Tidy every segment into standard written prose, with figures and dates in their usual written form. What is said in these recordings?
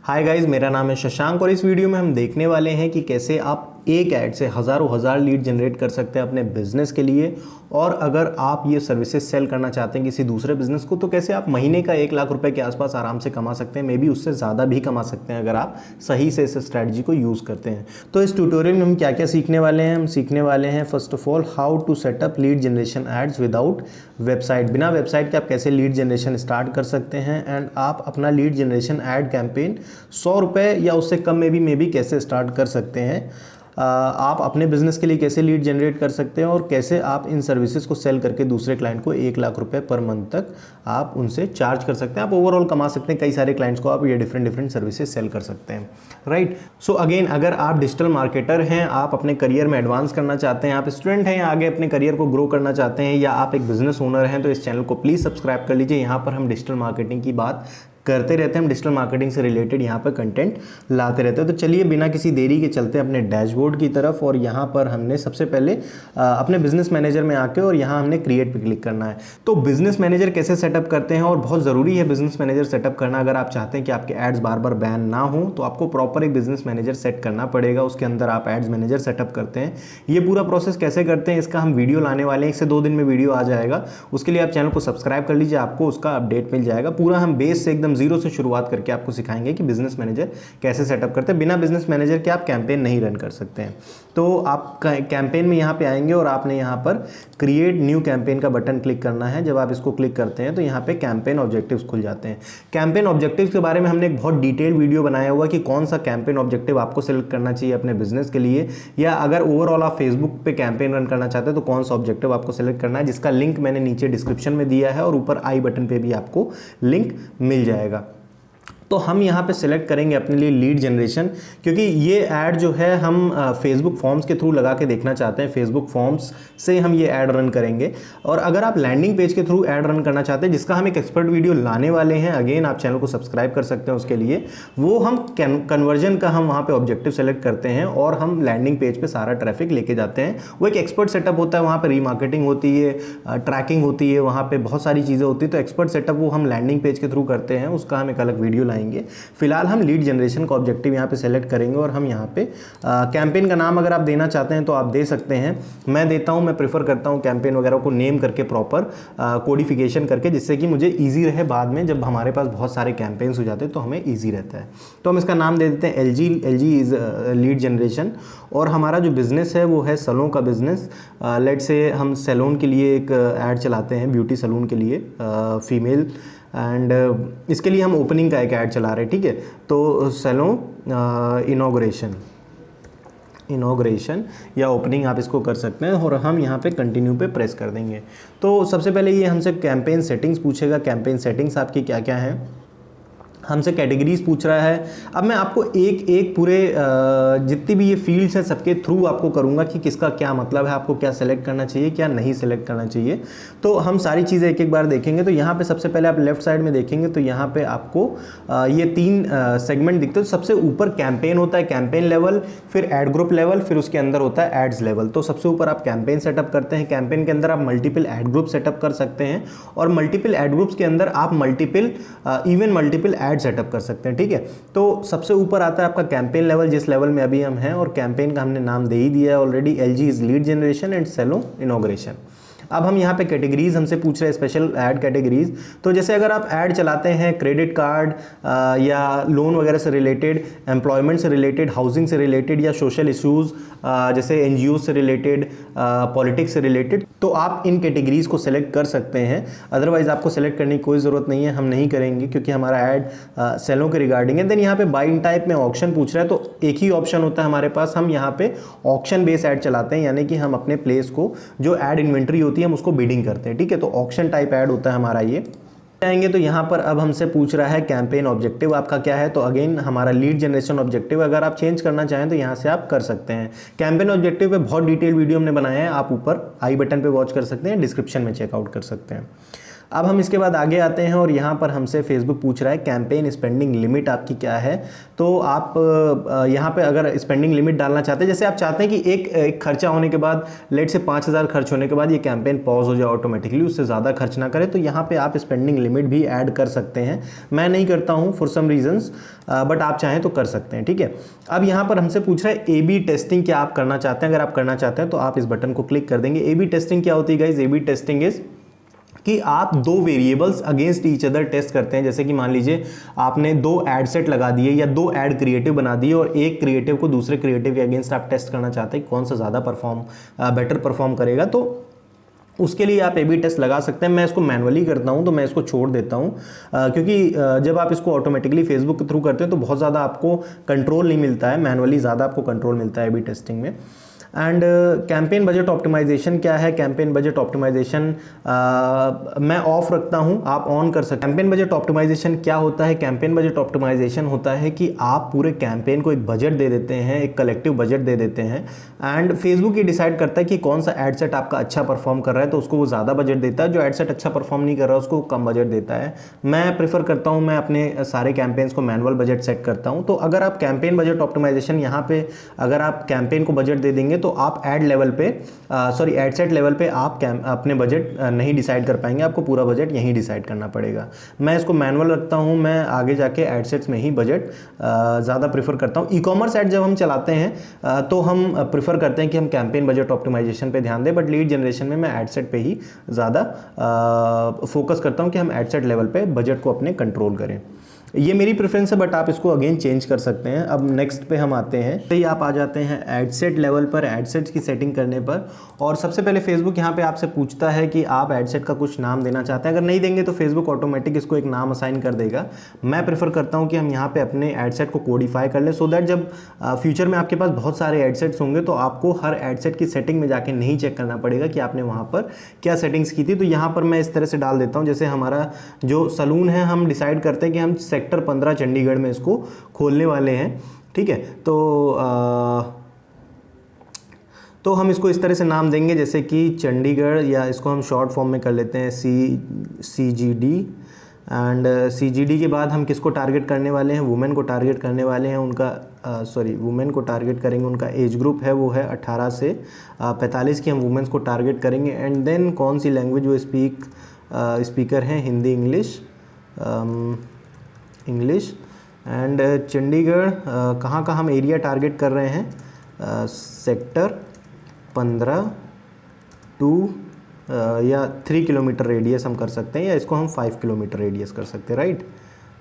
Hi guys, मेरा नाम है शशांक और इस वीडियो में हम देखने वाले हैं कि कैसे आप एक ऐड से हज़ारों हज़ार लीड जनरेट कर सकते हैं अपने बिजनेस के लिए। और अगर आप ये सर्विसेज सेल करना चाहते हैं किसी दूसरे बिजनेस को, तो कैसे आप महीने का 1 लाख रुपए के आसपास आराम से कमा सकते हैं। मे बी उससे ज़्यादा भी कमा सकते हैं अगर आप सही से इस स्ट्रैटेजी को यूज़ करते हैं। तो इस ट्यूटोरियल में हम क्या क्या सीखने वाले हैं। हम सीखने वाले हैं first of all how to set up lead generation ads without website. बिना वेबसाइट के आप कैसे लीड जनरेशन स्टार्ट कर सकते हैं एंड आप अपना लीड जनरेशन एड कैंपेन 100 रुपये या उससे कम में भी कैसे स्टार्ट कर सकते हैं। आप अपने बिजनेस के लिए कैसे लीड जनरेट कर सकते हैं और कैसे आप इन सर्विसेज को सेल करके दूसरे क्लाइंट को 1 लाख रुपए पर मंथ तक आप उनसे चार्ज कर सकते हैं। आप ओवरऑल कमा सकते हैं। कई सारे क्लाइंट्स को आप ये डिफरेंट सर्विसेज सेल कर सकते हैं, राइट। सो अगेन, अगर आप डिजिटल मार्केटर हैं, आप अपने करियर में एडवांस करना चाहते हैं, आप स्टूडेंट हैं या आगे अपने करियर को ग्रो करना चाहते हैं, या आप एक बिजनेस ओनर हैं, तो इस चैनल को प्लीज़ सब्सक्राइब कर लीजिए। यहाँ पर हम डिजिटल मार्केटिंग की बात करते रहते हैं। हम डिजिटल मार्केटिंग से रिलेटेड यहाँ पर कंटेंट लाते रहते हैं। तो चलिए बिना किसी देरी के चलते हैं अपने डैशबोर्ड की तरफ। और यहाँ पर हमने सबसे पहले अपने बिजनेस मैनेजर में आके और यहाँ हमने क्रिएट पे क्लिक करना है। तो बिजनेस मैनेजर कैसे सेटअप करते हैं, और बहुत ज़रूरी है बिजनेस मैनेजर सेटअप करना। अगर आप चाहते हैं कि आपके एड्स बार बार बैन ना हो, तो आपको प्रॉपर एक बिजनेस मैनेजर सेट करना पड़ेगा। उसके अंदर आप एड्स मैनेजर सेटअप करते हैं। ये पूरा प्रोसेस कैसे करते हैं इसका हम वीडियो लाने वाले हैं। 1 से 2 दिन में वीडियो आ जाएगा। उसके लिए आप चैनल को सब्सक्राइब कर लीजिए, आपको उसका अपडेट मिल जाएगा। पूरा हम बेस से एकदम जीरो से शुरुआत करके आपको सिखाएंगे कि बिजनेस मैनेजर कैसे सेटअप करते हैं। बिना बिजनेस मैनेजर के आप कैंपेन नहीं रन कर सकते हैं। तो आप कैंपेन में यहाँ पे आएंगे और आपने यहाँ पर क्रिएट न्यू कैंपेन का बटन क्लिक करना है। जब आप इसको क्लिक करते हैं तो यहाँ पे कैंपेन ऑब्जेक्टिव्स खुल जाते हैं। कैंपेन ऑब्जेक्टिव्स के बारे में हमने एक बहुत डिटेल वीडियो बनाया हुआ कि कौन सा कैंपेन ऑब्जेक्टिव आपको सिलेक्ट करना चाहिए अपने बिजनेस के लिए, या अगर ओवरऑल आप फेसबुक पे कैंपेन रन करना चाहते हैं तो कौन सा ऑब्जेक्टिव आपको सिलेक्ट करना है, जिसका लिंक मैंने नीचे डिस्क्रिप्शन में दिया है और ऊपर आई बटन पे भी आपको लिंक मिल जाएगा। तो हम यहाँ पे सिलेक्ट करेंगे अपने लिए लीड जनरेशन, क्योंकि ये ऐड जो है हम फेसबुक फॉर्म्स के थ्रू लगा के देखना चाहते हैं। फेसबुक फॉर्म्स से हम ये ऐड रन करेंगे। और अगर आप लैंडिंग पेज के थ्रू ऐड रन करना चाहते हैं, जिसका हम एक एक्सपर्ट वीडियो लाने वाले हैं, अगेन आप चैनल को सब्सक्राइब कर सकते हैं उसके लिए। वो हम कन्वर्जन का हम वहाँ पर ऑब्जेक्टिव सेलेक्ट करते हैं और हम लैंडिंग पेज पर सारा ट्रैफिक लेके जाते हैं। वो एक एक्सपर्ट सेटअप होता है, वहाँ पर रीमार्केटिंग होती है, ट्रैकिंग होती है, वहाँ पर बहुत सारी चीज़ें होती है। तो एक्सपर्ट सेटअप वो हम लैंडिंग पेज के थ्रू करते हैं, उसका हम एक अलग वीडियो लाएंगे। फिलहाल हम लीड जनरेशन का ऑब्जेक्टिव यहाँ पे सेलेक्ट करेंगे और हम यहाँ पे कैंपेन का नाम अगर आप देना चाहते हैं तो आप दे सकते हैं। मैं देता हूँ, मैं प्रेफर करता हूँ कैंपेन वगैरह को नेम करके प्रॉपर कोडिफिकेशन करके, जिससे कि मुझे ईजी रहे बाद में जब हमारे पास बहुत सारे कैंपेन्स हो जाते हैं तो हमें ईजी रहता है। तो हम इसका नाम दे देते हैं एलजी इज लीड जनरेशन। और हमारा जो बिज़नेस है वो है सैलून का बिज़नेस। लेट से हम सैलून के लिए एक ऐड चलाते हैं, ब्यूटी सैलून के लिए फीमेल, एंड इसके लिए हम ओपनिंग का एक ऐड चला रहे हैं, ठीक है। तो सैलून इनॉग्रेशन या ओपनिंग आप इसको कर सकते हैं और हम यहाँ पे कंटिन्यू पे प्रेस कर देंगे। तो सबसे पहले ये हमसे कैंपेन सेटिंग्स पूछेगा। कैंपेन सेटिंग्स आपकी क्या क्या हैं, हमसे कैटेगरीज पूछ रहा है। अब मैं आपको एक एक पूरे जितनी भी ये फील्ड्स हैं सबके थ्रू आपको करूँगा कि किसका क्या मतलब है, आपको क्या सेलेक्ट करना चाहिए, क्या नहीं सेलेक्ट करना चाहिए। तो हम सारी चीज़ें एक एक बार देखेंगे। तो यहाँ पे सबसे पहले आप लेफ्ट साइड में देखेंगे तो यहाँ पे आपको ये 3 सेगमेंट दिखते हैं। तो सबसे ऊपर कैंपेन होता है, कैंपेन लेवल, फिर एड ग्रुप लेवल, फिर उसके अंदर होता है एड्स लेवल। तो सबसे ऊपर आप कैंपेन सेटअप करते हैं। कैंपेन के अंदर आप मल्टीपल एड ग्रुप सेटअप कर सकते हैं और मल्टीपल एड ग्रुप्स के अंदर आप मल्टीपल एड सेटअप कर सकते हैं, ठीक है। तो सबसे ऊपर आता है आपका कैंपेन लेवल, जिस लेवल में अभी हम हैं, और कैंपेन का हमने नाम दे ही दिया है already, LG is lead generation and salon inauguration. अब हम यहाँ पे कैटेगरीज हमसे पूछ रहे हैं, स्पेशल ऐड कैटेगरीज। तो जैसे अगर आप ऐड चलाते हैं क्रेडिट कार्ड या लोन वगैरह से रिलेटेड, एम्प्लॉयमेंट से रिलेटेड, हाउसिंग से रिलेटेड, या सोशल इश्यूज़ जैसे एनजीओ से रिलेटेड, पॉलिटिक्स से रिलेटेड, तो आप इन कैटेगरीज को सिलेक्ट कर सकते हैं। अदरवाइज आपको सेलेक्ट करने की कोई ज़रूरत नहीं है, हम नहीं करेंगे क्योंकि हमारा ऐड सेलों के रिगार्डिंग है। देन यहाँ पे बाइंग टाइप में ऑक्शन पूछ रहा है, तो एक ही ऑप्शन होता है हमारे पास, हम यहाँ पे ऑक्शन बेस ऐड चलाते हैं, यानी कि हम अपने प्लेस को जो ऐड इन्वेंट्री होती है हम उसको बिडिंग करते हैं, ठीक है। तो ऑक्शन टाइप ऐड होता है हमारा ये। आएंगे तो यहाँ पर अब हमसे पूछ रहा है कैंपेन ऑब्जेक्टिव आपका क्या है। तो अगेन हमारा लीड जनरेशन ऑब्जेक्टिव, अगर आप चेंज करना चाहें तो यहाँ से आप कर सकते हैं। कैंपेन ऑब्जेक्टिव पे बहुत डिटेल वीडियो हमने बनाया है, आप ऊपर आई बटन पे वॉच कर सकते हैं, डिस्क्रिप्शन में चेकआउट कर सकते हैं। अब हम इसके बाद आगे आते हैं और यहाँ पर हमसे फेसबुक पूछ रहा है कैंपेन स्पेंडिंग लिमिट आपकी क्या है। तो आप यहाँ पे अगर स्पेंडिंग लिमिट डालना चाहते हैं, जैसे आप चाहते हैं कि एक खर्चा होने के बाद, लेट से 5,000 खर्च होने के बाद ये कैंपेन पॉज हो जाए ऑटोमेटिकली, उससे ज़्यादा खर्च ना करें, तो यहाँ पे आप स्पेंडिंग लिमिट भी ऐड कर सकते हैं। मैं नहीं करता हूँ फॉर सम रीजंस, बट आप चाहें तो कर सकते हैं, ठीक है। अब यहाँ पर हमसे पूछ रहा है A/B टेस्टिंग क्या आप करना चाहते हैं। अगर आप करना चाहते हैं तो आप इस बटन को क्लिक कर देंगे। A/B टेस्टिंग क्या होती है गाइज? A/B टेस्टिंग इज कि आप दो variables against each other test करते हैं। जैसे कि मान लीजिए आपने दो एड सेट लगा दिए या दो एड क्रिएटिव बना दिए और एक क्रिएटिव को दूसरे क्रिएटिव के अगेंस्ट आप टेस्ट करना चाहते हैं कौन सा ज़्यादा बेटर परफॉर्म करेगा, तो उसके लिए आप A/B टेस्ट लगा सकते हैं। मैं इसको मैनुअली करता हूं तो मैं इसको छोड़ देता हूं, क्योंकि जब आप इसको ऑटोमेटिकली फेसबुक के थ्रू करते हैं तो बहुत ज़्यादा आपको कंट्रोल नहीं मिलता है, मैनुअली ज़्यादा आपको कंट्रोल मिलता है A/B टेस्टिंग में। एंड कैंपेन बजट ऑप्टिमाइजेशन क्या है? कैंपेन बजट ऑप्टिमाइजेशन मैं ऑफ रखता हूं, आप ऑन कर सकते हैं। कैंपेन बजट ऑप्टिमाइजेशन क्या होता है? कैंपेन बजट ऑप्टिमाइजेशन होता है कि आप पूरे कैंपेन को एक बजट दे देते हैं, एक कलेक्टिव बजट दे देते हैं, एंड फेसबुक ये डिसाइड करता है कि कौन सा एड सेट आपका अच्छा परफॉर्म कर रहा है तो उसको वो ज़्यादा बजट देता है, जो एड सेट अच्छा परफॉर्म नहीं कर रहा है उसको कम बजट देता है। मैं प्रेफर करता हूँ मैं अपने सारे कैंपेन्स को मैनुअल बजट सेट करता हूँ। तो अगर आप कैंपेन बजट ऑप्टिमाइजेशन यहाँ पे अगर आप कैंपेन को बजट दे देंगे तो आप एड लेवल पे एड सेट लेवल पे आप अपने बजट नहीं डिसाइड कर पाएंगे, आपको पूरा बजट यहीं डिसाइड करना पड़ेगा। मैं इसको मैनुअल रखता हूँ, मैं आगे जाके एड सेट्स में ही बजट ज़्यादा प्रीफर करता हूँ। ई-कॉमर्स एड जब हम चलाते हैं तो हम प्रीफर करते हैं कि हम कैंपेन बजट ऑप्टिमाइजेशन पे ध्यान दें, बट लीड जनरेशन में मैं एड सेट पे ही ज़्यादा फोकस करता हूँ कि हम एड सेट लेवल पे बजट को अपने कंट्रोल करें। ये मेरी प्रेफरेंस है, बट आप इसको अगेन चेंज कर सकते हैं। अब नेक्स्ट पे हम आते हैं, तो ये आप आ जाते हैं एडसेट लेवल पर, एडसेट की सेटिंग करने पर। और सबसे पहले फेसबुक यहाँ पे आपसे पूछता है कि आप एडसेट का कुछ नाम देना चाहते हैं। अगर नहीं देंगे तो फेसबुक ऑटोमेटिक इसको एक नाम असाइन कर देगा। मैं प्रेफर करता हूँ कि हम यहाँ पे अपने एडसेट को कोडिफाई कर लें, सो दैट जब फ्यूचर में आपके पास बहुत सारे एडसेट्स होंगे तो आपको हर एडसेट की सेटिंग में जाके नहीं चेक करना पड़ेगा कि आपने वहाँ पर क्या सेटिंग्स की थी। तो यहाँ पर मैं इस तरह से डाल देता हूँ, जैसे हमारा जो सलून है हम डिसाइड करते हैं कि हम सेक्टर 15 चंडीगढ़ में इसको खोलने वाले हैं, ठीक है। तो हम इसको इस तरह से नाम देंगे जैसे कि चंडीगढ़, या इसको हम शॉर्ट फॉर्म में कर लेते हैं CGD। एंड CGD के बाद हम किसको टारगेट करने वाले हैं? वुमेन को टारगेट करने वाले हैं। वुमेन को टारगेट करेंगे, उनका एज ग्रुप है वो है 18 से 45 की, हम वुमेन्स को टारगेट करेंगे। एंड देन कौन सी लैंग्वेज वो स्पीकर हैं? हिंदी, इंग्लिश। एंड चंडीगढ़ कहाँ का हम एरिया टारगेट कर रहे हैं? सेक्टर 15 टू या 3 किलोमीटर रेडियस हम कर सकते हैं, या इसको हम 5 किलोमीटर रेडियस कर सकते हैं, राइट?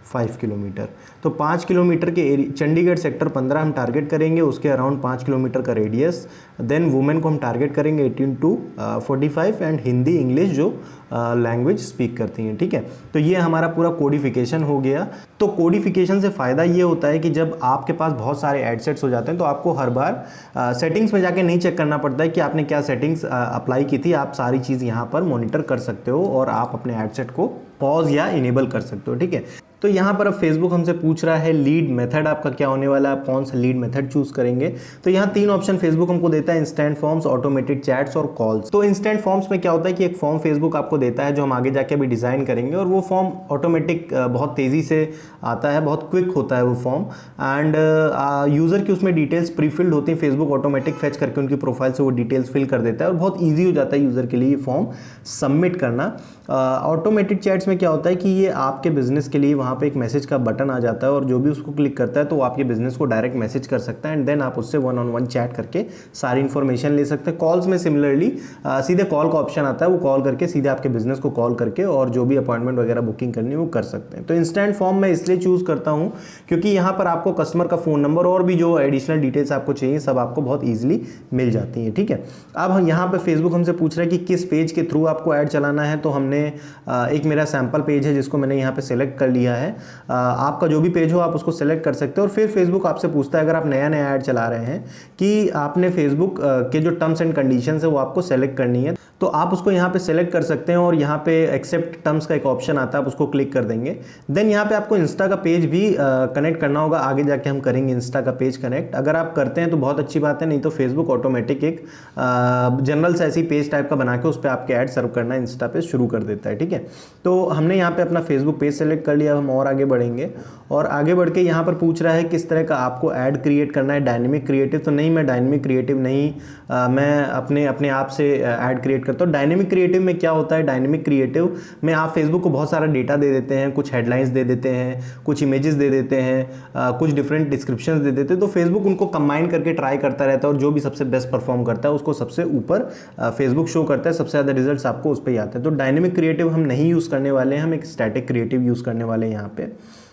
5 किलोमीटर। तो 5 किलोमीटर के चंडीगढ़ सेक्टर 15 हम टारगेट करेंगे, उसके अराउंड 5 किलोमीटर का रेडियस। देन वुमेन को हम टारगेट करेंगे 18 टू 45, एंड हिंदी, इंग्लिश जो लैंग्वेज स्पीक करती हैं, ठीक है। तो ये हमारा पूरा कोडिफिकेशन हो गया। तो कोडिफिकेशन से फ़ायदा ये होता है कि जब आपके पास बहुत सारे एडसेट्स हो जाते हैं तो आपको हर बार सेटिंग्स में जाके नहीं चेक करना पड़ता है कि आपने क्या सेटिंग्स अप्लाई की थी। आप सारी चीज़ यहाँ पर मॉनिटर कर सकते हो और आप अपने एडसेट को पॉज या इनेबल कर सकते हो, ठीक है। तो यहाँ पर अब फेसबुक हमसे पूछ रहा है लीड मेथड आपका क्या होने वाला है, आप कौन सा लीड मेथड चूज करेंगे। तो यहाँ 3 ऑप्शन फेसबुक हमको देता है, इंस्टेंट फॉर्म्स, ऑटोमेटेड चैट्स और कॉल्स। तो इंस्टेंट फॉर्म्स में क्या होता है कि एक फॉर्म फेसबुक आपको देता है जो हम आगे जाके अभी डिज़ाइन करेंगे, और वो फॉर्म ऑटोमेटिक बहुत तेज़ी से आता है, बहुत क्विक होता है वो फॉर्म। एंड यूज़र की उसमें डिटेल्स प्री फिल्ड होती हैं, फेसबुक ऑटोमेटिक फेच करके उनकी प्रोफाइल से वो डिटेल्स फिल कर देता है और बहुत ईजी हो जाता है यूज़र के लिए ये फॉर्म सबमिट करना। ऑटोमेटेड चैट्स में क्या होता है कि ये आपके बिजनेस के लिए वहाँ पे एक मैसेज का बटन आ जाता है और जो भी उसको क्लिक करता है तो वो आपके बिजनेस को डायरेक्ट मैसेज कर सकता है, एंड देन आप उससे 1-on-1 चैट करके सारी इन्फॉर्मेशन ले सकते हैं। कॉल्स में सिमिलरली सीधे कॉल का ऑप्शन आता है, वो कॉल करके सीधे आपके बिजनेस को कॉल करके और जो भी अपॉइंटमेंट वगैरह बुकिंग करनी है वो कर सकते हैं। तो इंस्टेंट फॉर्म मैं इसलिए चूज़ करता हूँ क्योंकि यहाँ पर आपको कस्टमर का फ़ोन नंबर और भी जो एडिशनल डिटेल्स आपको चाहिए सब आपको बहुत ईजिली मिल जाती हैं, ठीक है। अब हम यहाँ पर फेसबुक हमसे पूछ रहा है कि किस पेज के थ्रू आपको ऐड चलाना है। तो हमने एक मेरा सैम्पल पेज है जिसको मैंने यहाँ पे सेलेक्ट कर लिया है। आपका जो भी पेज हो आप उसको सेलेक्ट कर सकते हो, और फिर फेसबुक आपसे पूछता है अगर आप नया ऐड चला रहे हैं कि आपने फेसबुक के जो टर्म्स एंड कंडीशंस है वो आपको सेलेक्ट करनी है। तो आप उसको यहाँ पे सेलेक्ट कर सकते हैं और यहाँ पे एक्सेप्ट टर्म्स का एक ऑप्शन आता है, आप उसको क्लिक कर देंगे। देन यहाँ पे आपको इंस्टा का पेज भी कनेक्ट करना होगा, आगे जाके हम करेंगे इंस्टा का पेज कनेक्ट। अगर आप करते हैं तो बहुत अच्छी बात है, नहीं तो फेसबुक ऑटोमेटिक एक जनरल से ऐसी पेज टाइप का बना के उस पर आपके ऐड सर्व करना इंस्टा पे शुरू कर देता है, ठीक है। तो हमने यहाँ पे अपना फेसबुक पेज सेलेक्ट कर लिया, हम और आगे बढ़ेंगे और आगे बढ़ के यहाँ पर पूछ रहा है किस तरह का आपको ऐड क्रिएट करना है, डायनेमिक क्रिएटिव। तो नहीं, मैं डायनेमिक क्रिएटिव नहीं, मैं अपने आप से ऐड क्रिएट करता हूँ। डायनेमिक क्रिएटिव में क्या होता है, डायनेमिक क्रिएटिव में आप फेसबुक को बहुत सारा डेटा दे देते हैं, कुछ हेडलाइंस दे देते हैं, कुछ इमेजेस दे देते हैं, कुछ डिफरेंट डिस्क्रिप्शंस दे देते हैं। तो फेसबुक उनको कंबाइन करके ट्राई करता रहता है और जो भी सबसे बेस्ट परफॉर्म करता है उसको सबसे ऊपर फेसबुक शो करता है, सबसे ज़्यादा रिजल्ट्स आपको उस पर ही आते हैं। तो डायनेमिक क्रिएटिव हम नहीं यूज़ करने वाले हैं, हम एक स्टैटिक क्रिएटिव यूज़ करने वाले हैं यहाँ पे।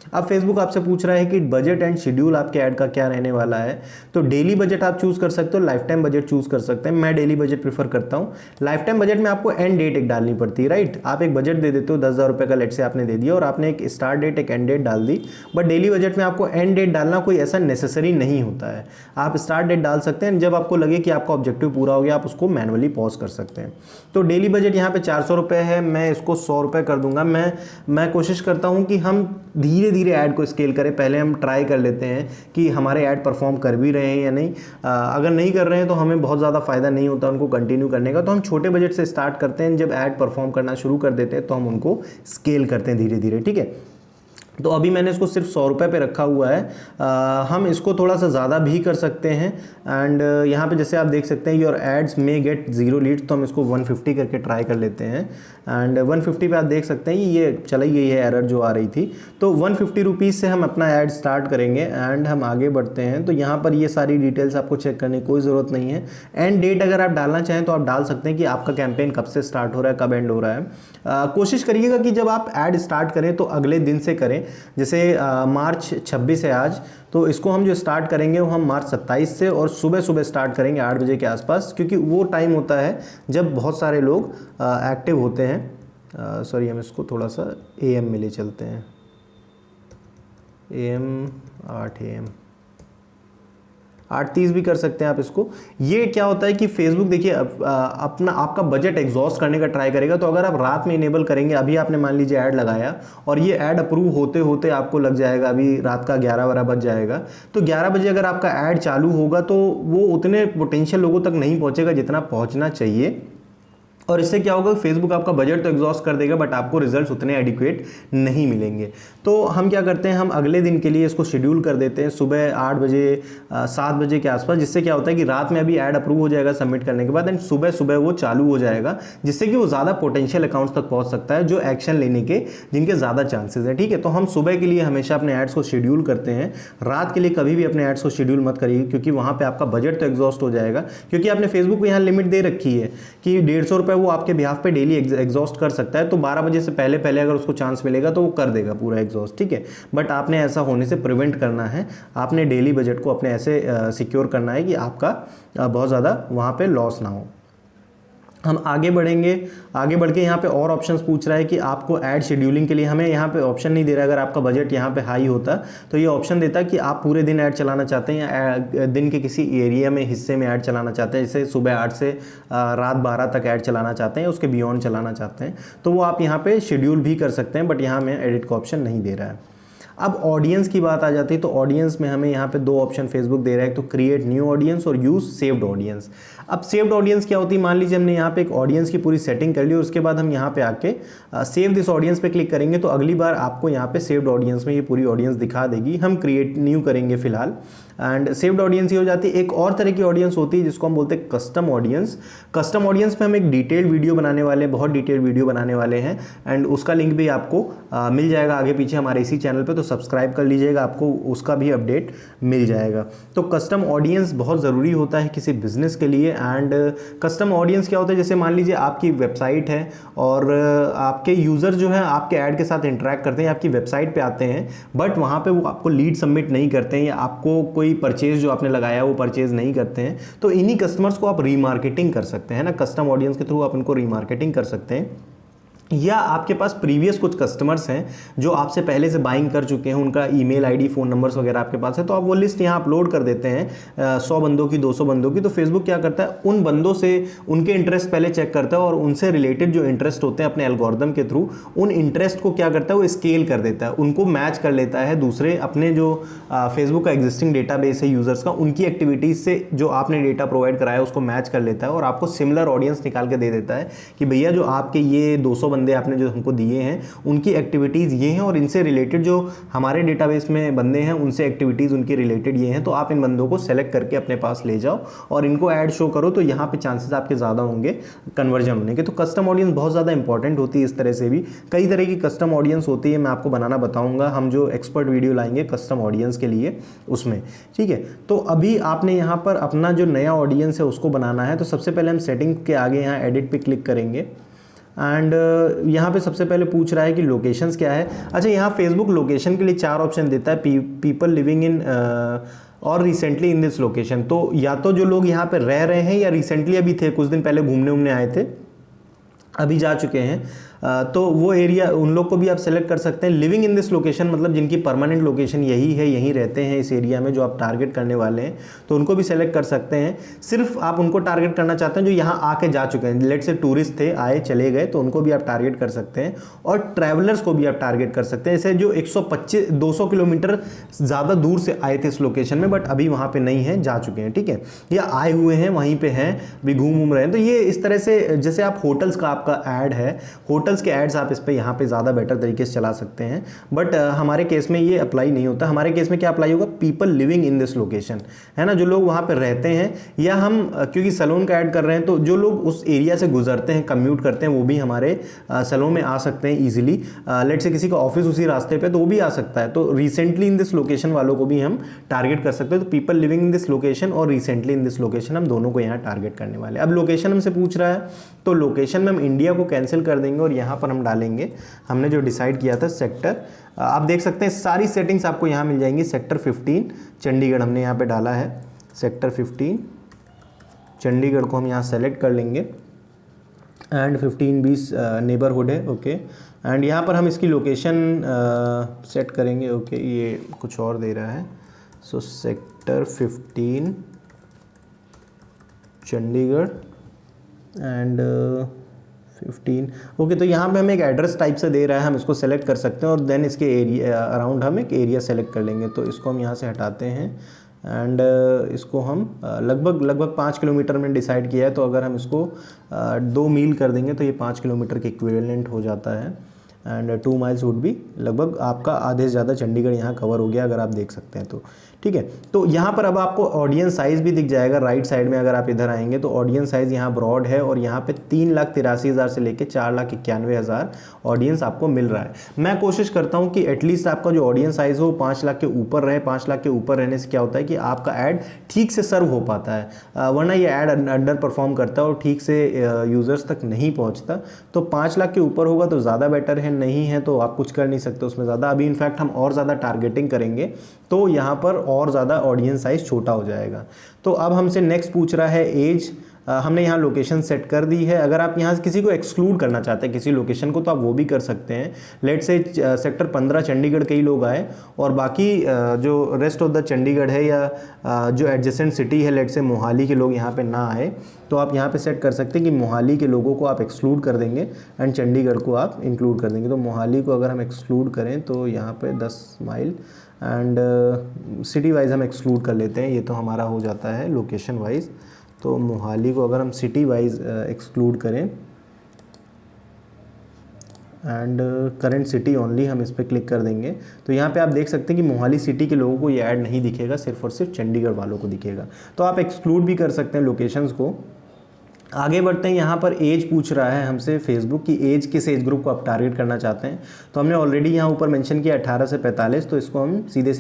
अब फेसबुक आपसे पूछ रहा है कि बजट एंड शेड्यूल आपके ऐड का क्या रहने वाला है। तो डेली बजट आप चूज़ कर सकते हो, लाइफ टाइम बजट चूज़ कर सकते हैं। मैं डेली बजट प्रीफर करता हूँ। लाइफ टाइम बजट में आपको एंड डेट एक डालनी पड़ती है, राइट। आप एक बजट दे देते हो 10,000 रुपये का, लेट से आपने दे दिया और आपने एक स्टार्ट डेट एक एंड डेट डाल दी। बट डेली बजट में आपको एंड डेट डालना कोई ऐसा नेसेसरी नहीं होता है, आप स्टार्ट डेट डाल सकते हैं। जब आपको लगे कि आपका ऑब्जेक्टिव पूरा हो गया आप उसको मैनुअली पॉज कर सकते हैं। तो डेली बजट यहाँ पे 400 रुपये है, मैं इसको 100 रुपये कर दूंगा। मैं कोशिश करता हूँ कि हम धीरे धीरे ऐड को स्केल करें। पहले हम ट्राई कर लेते हैं कि हमारे ऐड परफॉर्म कर भी रहे हैं या नहीं। अगर नहीं कर रहे हैं तो हमें बहुत ज़्यादा फायदा नहीं होता उनको कंटिन्यू करने का। तो हम छोटे बजट से स्टार्ट करते हैं, जब ऐड परफॉर्म करना शुरू कर देते हैं तो हम उनको स्केल करते हैं धीरे धीरे, ठीक है। तो अभी मैंने इसको सिर्फ 100 रुपये पे रखा हुआ है। हम इसको थोड़ा सा ज़्यादा भी कर सकते हैं। एंड यहाँ पे जैसे आप देख सकते हैं योर एड्स में गेट 0 लीड्स, तो हम इसको 150 करके ट्राई कर लेते हैं। एंड 150 पे आप देख सकते हैं ये चली गई है एरर जो आ रही थी। तो 150 रुपीज़ से हम अपना ऐड स्टार्ट करेंगे एंड हम आगे बढ़ते हैं। तो यहाँ पर ये सारी डिटेल्स आपको चेक करने की कोई ज़रूरत नहीं है। एंड डेट अगर आप डालना चाहें तो आप डाल सकते हैं कि आपका कैंपेन कब से स्टार्ट हो रहा है, कब एंड हो रहा है। कोशिश करिएगा कि जब आप ऐड स्टार्ट करें तो अगले दिन से करें। जैसे मार्च 26 है आज, तो इसको हम जो स्टार्ट करेंगे वो हम मार्च 27 से और सुबह सुबह स्टार्ट करेंगे 8 बजे के आसपास, क्योंकि वो टाइम होता है जब बहुत सारे लोग एक्टिव होते हैं। सॉरी, हम इसको थोड़ा सा AM में ले चलते हैं। AM 8 AM 8:30 भी कर सकते हैं आप इसको। ये क्या होता है कि फेसबुक देखिए अपना आपका बजट एग्जॉस्ट करने का ट्राई करेगा। तो अगर आप रात में इनेबल करेंगे, अभी आपने मान लीजिए ऐड लगाया और ये ऐड अप्रूव होते होते आपको लग जाएगा अभी रात का 11-12 बज जाएगा। तो 11 बजे अगर आपका ऐड चालू होगा तो वो उतने पोटेंशियल लोगों तक नहीं पहुंचेगा जितना पहुंचना चाहिए। और इससे क्या होगा, फेसबुक आपका बजट तो एग्जॉस्ट कर देगा बट आपको रिजल्ट्स उतने एडिक्वेट नहीं मिलेंगे। तो हम क्या करते हैं, हम अगले दिन के लिए इसको शेड्यूल कर देते हैं सुबह 8 बजे 7 बजे के आसपास, जिससे क्या होता है कि रात में अभी ऐड अप्रूव हो जाएगा सबमिट करने के बाद, एंड सुबह सुबह वो चालू हो जाएगा, जिससे कि वो ज़्यादा पोटेंशियल अकाउंट्स तक पहुँच सकता है जो एक्शन लेने के जिनके ज़्यादा चांसेस हैं, ठीक है। तो हम सुबह के लिए हमेशा अपने एड्स को शेड्यूल करते हैं, रात के लिए कभी भी अपने एड्स को शेड्यूल मत करिए, क्योंकि वहाँ पर आपका बजट तो एग्जॉस्ट हो जाएगा। क्योंकि आपने फेसबुक को यहाँ लिमिट दे रखी है कि 150 रुपये वो आपके बिहाफ पे डेली एग्जॉस्ट कर सकता है। तो 12 बजे से पहले पहले अगर उसको चांस मिलेगा तो वो कर देगा पूरा एग्जॉस्ट, ठीक है। बट आपने ऐसा होने से प्रिवेंट करना है, आपने डेली बजट को अपने ऐसे सिक्योर करना है कि आपका बहुत ज़्यादा वहाँ पे लॉस ना हो। हम आगे बढ़ेंगे, आगे बढ़ के यहाँ पे और ऑप्शंस पूछ रहा है कि आपको ऐड शेड्यूलिंग के लिए, हमें यहाँ पे ऑप्शन नहीं दे रहा। अगर आपका बजट यहाँ पे हाई होता तो ये ऑप्शन देता कि आप पूरे दिन ऐड चलाना चाहते हैं या दिन के किसी एरिया में हिस्से में ऐड चलाना चाहते हैं, जैसे सुबह 8 से रात 12 तक ऐड चलाना चाहते हैं, उसके बियॉन्ड चलाना चाहते हैं, तो वो आप यहाँ पे शेड्यूल भी कर सकते हैं। बट यहाँ हमें एडिट का ऑप्शन नहीं दे रहा है। अब ऑडियंस की बात आ जाती है, तो ऑडियंस में हमें यहाँ पे 2 ऑप्शन फेसबुक दे रहा है, तो क्रिएट न्यू ऑडियंस और यूज सेव्ड ऑडियंस। अब सेव्ड ऑडियंस क्या होती है, मान लीजिए हमने यहाँ पे एक ऑडियंस की पूरी सेटिंग कर ली और उसके बाद हम यहाँ पे आके सेव दिस ऑडियंस पे क्लिक करेंगे, तो अगली बार आपको यहाँ पे सेव्ड ऑडियंस में ये पूरी ऑडियंस दिखा देगी। हम क्रिएट न्यू करेंगे फिलहाल, एंड सेव्ड ऑडियंस ही हो जाती है। एक और तरह की ऑडियंस होती है जिसको हम बोलते हैं कस्टम ऑडियंस। कस्टम ऑडियंस में हम एक डिटेल्ड वीडियो बनाने वाले हैं, बहुत डिटेल्ड वीडियो बनाने वाले हैं, एंड उसका लिंक भी आपको मिल जाएगा आगे पीछे हमारे इसी चैनल पे, तो सब्सक्राइब कर लीजिएगा, आपको उसका भी अपडेट मिल जाएगा। तो कस्टम ऑडियंस बहुत ज़रूरी होता है किसी बिजनेस के लिए। एंड कस्टम ऑडियंस क्या होता है, जैसे मान लीजिए आपकी वेबसाइट है और आपके यूज़र जो है आपके ऐड के साथ इंटरेक्ट करते हैं, आपकी वेबसाइट पे आते हैं, बट वहाँ पे वो आपको लीड सबमिट नहीं करते हैं या आपको कोई परचेज जो आपने लगाया वो परचेज नहीं करते हैं, तो इन्हीं कस्टमर्स को आप रीमार्केटिंग कर सकते हैं ना, कस्टम ऑडियंस के थ्रू आप इनको रीमार्केटिंग कर सकते हैं। या आपके पास प्रीवियस कुछ कस्टमर्स हैं जो आपसे पहले से बाइंग कर चुके हैं, उनका ईमेल आईडी, फ़ोन नंबर्स वगैरह आपके पास है, तो आप वो लिस्ट यहाँ अपलोड कर देते हैं 100 बंदों की, 200 बंदों की। तो फेसबुक क्या करता है, उन बंदों से उनके इंटरेस्ट पहले चेक करता है और उनसे रिलेटेड जो इंटरेस्ट होते हैं अपने एल्गोरिदम के थ्रू, उन इंटरेस्ट को क्या करता है, वो स्केल कर देता है, उनको मैच कर लेता है दूसरे अपने जो फेसबुक का एग्जिस्टिंग डेटाबेस है यूज़र्स का, उनकी एक्टिविटीज़ से जो आपने डेटा प्रोवाइड कराया उसको मैच कर लेता है और आपको सिमिलर ऑडियंस निकाल के दे देता है कि भैया जो आपके ये 200 बंदे आपने जो हमको दिए हैं उनकी एक्टिविटीज़ ये हैं और इनसे रिलेटेड जो हमारे डेटाबेस में बंदे हैं उनसे एक्टिविटीज़ उनकी रिलेटेड ये हैं, तो आप इन बंदों को सेलेक्ट करके अपने पास ले जाओ और इनको ऐड शो करो, तो यहाँ पे चांसेस आपके ज़्यादा होंगे कन्वर्जन होने के। तो कस्टम ऑडियंस बहुत ज़्यादा इंपॉर्टेंट होती है। इस तरह से भी कई तरह की कस्टम ऑडियंस होती है, मैं आपको बनाना बताऊँगा, हम जो एक्सपर्ट वीडियो लाएंगे कस्टम ऑडियंस के लिए उसमें, ठीक है। तो अभी आपने यहाँ पर अपना जो नया ऑडियंस है उसको बनाना है। तो सबसे पहले हम सेटिंग के आगे यहाँ एडिट पे क्लिक करेंगे एंड यहाँ पे सबसे पहले पूछ रहा है कि लोकेशंस क्या है। अच्छा, यहाँ फेसबुक लोकेशन के लिए 4 ऑप्शन देता है, पीपल लिविंग इन और रिसेंटली इन दिस लोकेशन। तो या तो जो लोग यहाँ पे रह रहे हैं या रिसेंटली अभी थे, कुछ दिन पहले घूमने उमने आए थे, अभी जा चुके हैं, तो वो एरिया उन लोग को भी आप सेलेक्ट कर सकते हैं। लिविंग इन दिस लोकेशन मतलब जिनकी परमानेंट लोकेशन यही है, यहीं रहते हैं इस एरिया में जो आप टारगेट करने वाले हैं, तो उनको भी सेलेक्ट कर सकते हैं। सिर्फ आप उनको टारगेट करना चाहते हैं जो यहाँ आके जा चुके हैं, लेट से टूरिस्ट थे, आए चले गए, तो उनको भी आप टारगेट कर सकते हैं। और ट्रैवलर्स को भी आप टारगेट कर सकते हैं, जैसे जो 125-200 किलोमीटर ज़्यादा दूर से आए थे इस लोकेशन में बट अभी वहाँ पर नहीं है, जा चुके हैं, ठीक है, या आए हुए हैं वहीं पर हैं, अभी घूम रहे हैं। तो ये इस तरह से, जैसे आप होटल्स का आपका ऐड है, होटल्स के एड्स आप इस पे यहाँ पे ज़्यादा बेटर तरीके से चला सकते हैं, बट हमारे केस में ये अप्लाई नहीं होता। हमारे केस में क्या अप्लाई होगा, people living in this location, है ना, जो लोग वहाँ पे रहते हैं, या हम क्योंकि सैलून का ऐड कर रहे हैं तो जो लोग उस एरिया से गुजरते हैं, कम्यूट करते हैं, वो भी हमारे सैलून में आ सकते हैं ईजिली। लेट से किसी का ऑफिस उसी रास्ते पे, तो वो भी आ सकता है। तो रिसेंटली इन दिस लोकेशन वालों को भी हम टारगेट कर सकते हैं। तो people living in this location और रिसेंटली इन दिस लोकेशन, हम दोनों को यहाँ टारगेट करने वाले। अब लोकेशन हमसे पूछ रहा है, तो लोकेशन में हम इंडिया को कैंसिल कर देंगे और यहाँ पर हम डालेंगे हमने जो डिसाइड किया था सेक्टर। आप देख सकते हैं सारी सेटिंग्स आपको यहाँ मिल जाएंगी। सेक्टर 15 चंडीगढ़ हमने यहाँ पे डाला है, सेक्टर 15 चंडीगढ़ को हम यहाँ सेलेक्ट कर लेंगे एंड 15-20 नेबरहुड है, ओके। एंड यहाँ पर हम इसकी लोकेशन सेट करेंगे, ओके, ये कुछ और दे रहा है। सो सेक्टर 15 चंडीगढ़ एंड 15, ओके। तो यहाँ पे हमें एक एड्रेस टाइप से दे रहा है, हम इसको सेलेक्ट कर सकते हैं और देन इसके एरिया अराउंड हम एक एरिया सेलेक्ट कर लेंगे। तो इसको हम यहाँ से हटाते हैं एंड इसको हम लगभग 5 किलोमीटर में डिसाइड किया है, तो अगर हम इसको 2 मील कर देंगे तो ये 5 किलोमीटर के इक्विवेलेंट हो जाता है एंड 2 माइल्स वुड भी, लगभग आपका आधे से ज़्यादा चंडीगढ़ यहाँ कवर हो गया अगर आप देख सकते हैं तो, ठीक है। तो यहाँ पर अब आपको ऑडियंस साइज़ भी दिख जाएगा राइट साइड में। अगर आप इधर आएंगे तो ऑडियंस साइज़ यहाँ ब्रॉड है और यहाँ पे 3,83,000 से लेके 4,91,000 ऑडियंस आपको मिल रहा है। मैं कोशिश करता हूँ कि एटलीस्ट आपका जो ऑडियंस साइज़ हो 5 लाख के ऊपर रहे। 5 लाख के ऊपर रहने से क्या होता है कि आपका ऐड ठीक से सर्व हो पाता है, वरना ये ऐड अंडर परफॉर्म करता है और ठीक से यूज़र्स तक नहीं पहुँचता। तो 5 लाख के ऊपर होगा तो ज़्यादा बेटर है, नहीं है तो आप कुछ कर नहीं सकते उसमें ज़्यादा। अभी इनफैक्ट हम और ज़्यादा टारगेटिंग करेंगे तो यहाँ पर और ज़्यादा ऑडियंस साइज़ छोटा हो जाएगा। तो अब हमसे नेक्स्ट पूछ रहा है एज। हमने यहाँ लोकेशन सेट कर दी है। अगर आप यहाँ से किसी को एक्सक्लूड करना चाहते हैं किसी लोकेशन को तो आप वो भी कर सकते हैं। लेट से सेक्टर 15 चंडीगढ़ के ही लोग आए और बाकी जो रेस्ट ऑफ द चंडीगढ़ है या जो एडजेसेंट सिटी है लेट से मोहाली के लोग यहाँ पे ना आए, तो आप यहाँ पे सेट कर सकते हैं कि मोहाली के लोगों को आप एक्सक्लूड कर देंगे एंड चंडीगढ़ को आप इंक्लूड कर देंगे। तो मोहाली को अगर हम एक्सक्लूड करें तो यहाँ पर 10 माइल एंड सिटी वाइज हम एक्सक्लूड कर लेते हैं। ये तो हमारा हो जाता है लोकेशन वाइज। तो मोहाली को अगर हम सिटी वाइज एक्सक्लूड करें एंड करंट सिटी ओनली, हम इस पर क्लिक कर देंगे तो यहाँ पे आप देख सकते हैं कि मोहाली सिटी के लोगों को ये ऐड नहीं दिखेगा, सिर्फ और सिर्फ चंडीगढ़ वालों को दिखेगा। तो आप एक्सक्लूड भी कर सकते हैं लोकेशंस को। आगे बढ़ते हैं। यहाँ पर एज पूछ रहा है हमसे फेसबुक की एज, किस एज ग्रुप को आप टारगेट करना चाहते हैं। तो हमने ऑलरेडी यहाँ ऊपर मेंशन किया 18 से 45, तो इसको हम सीधे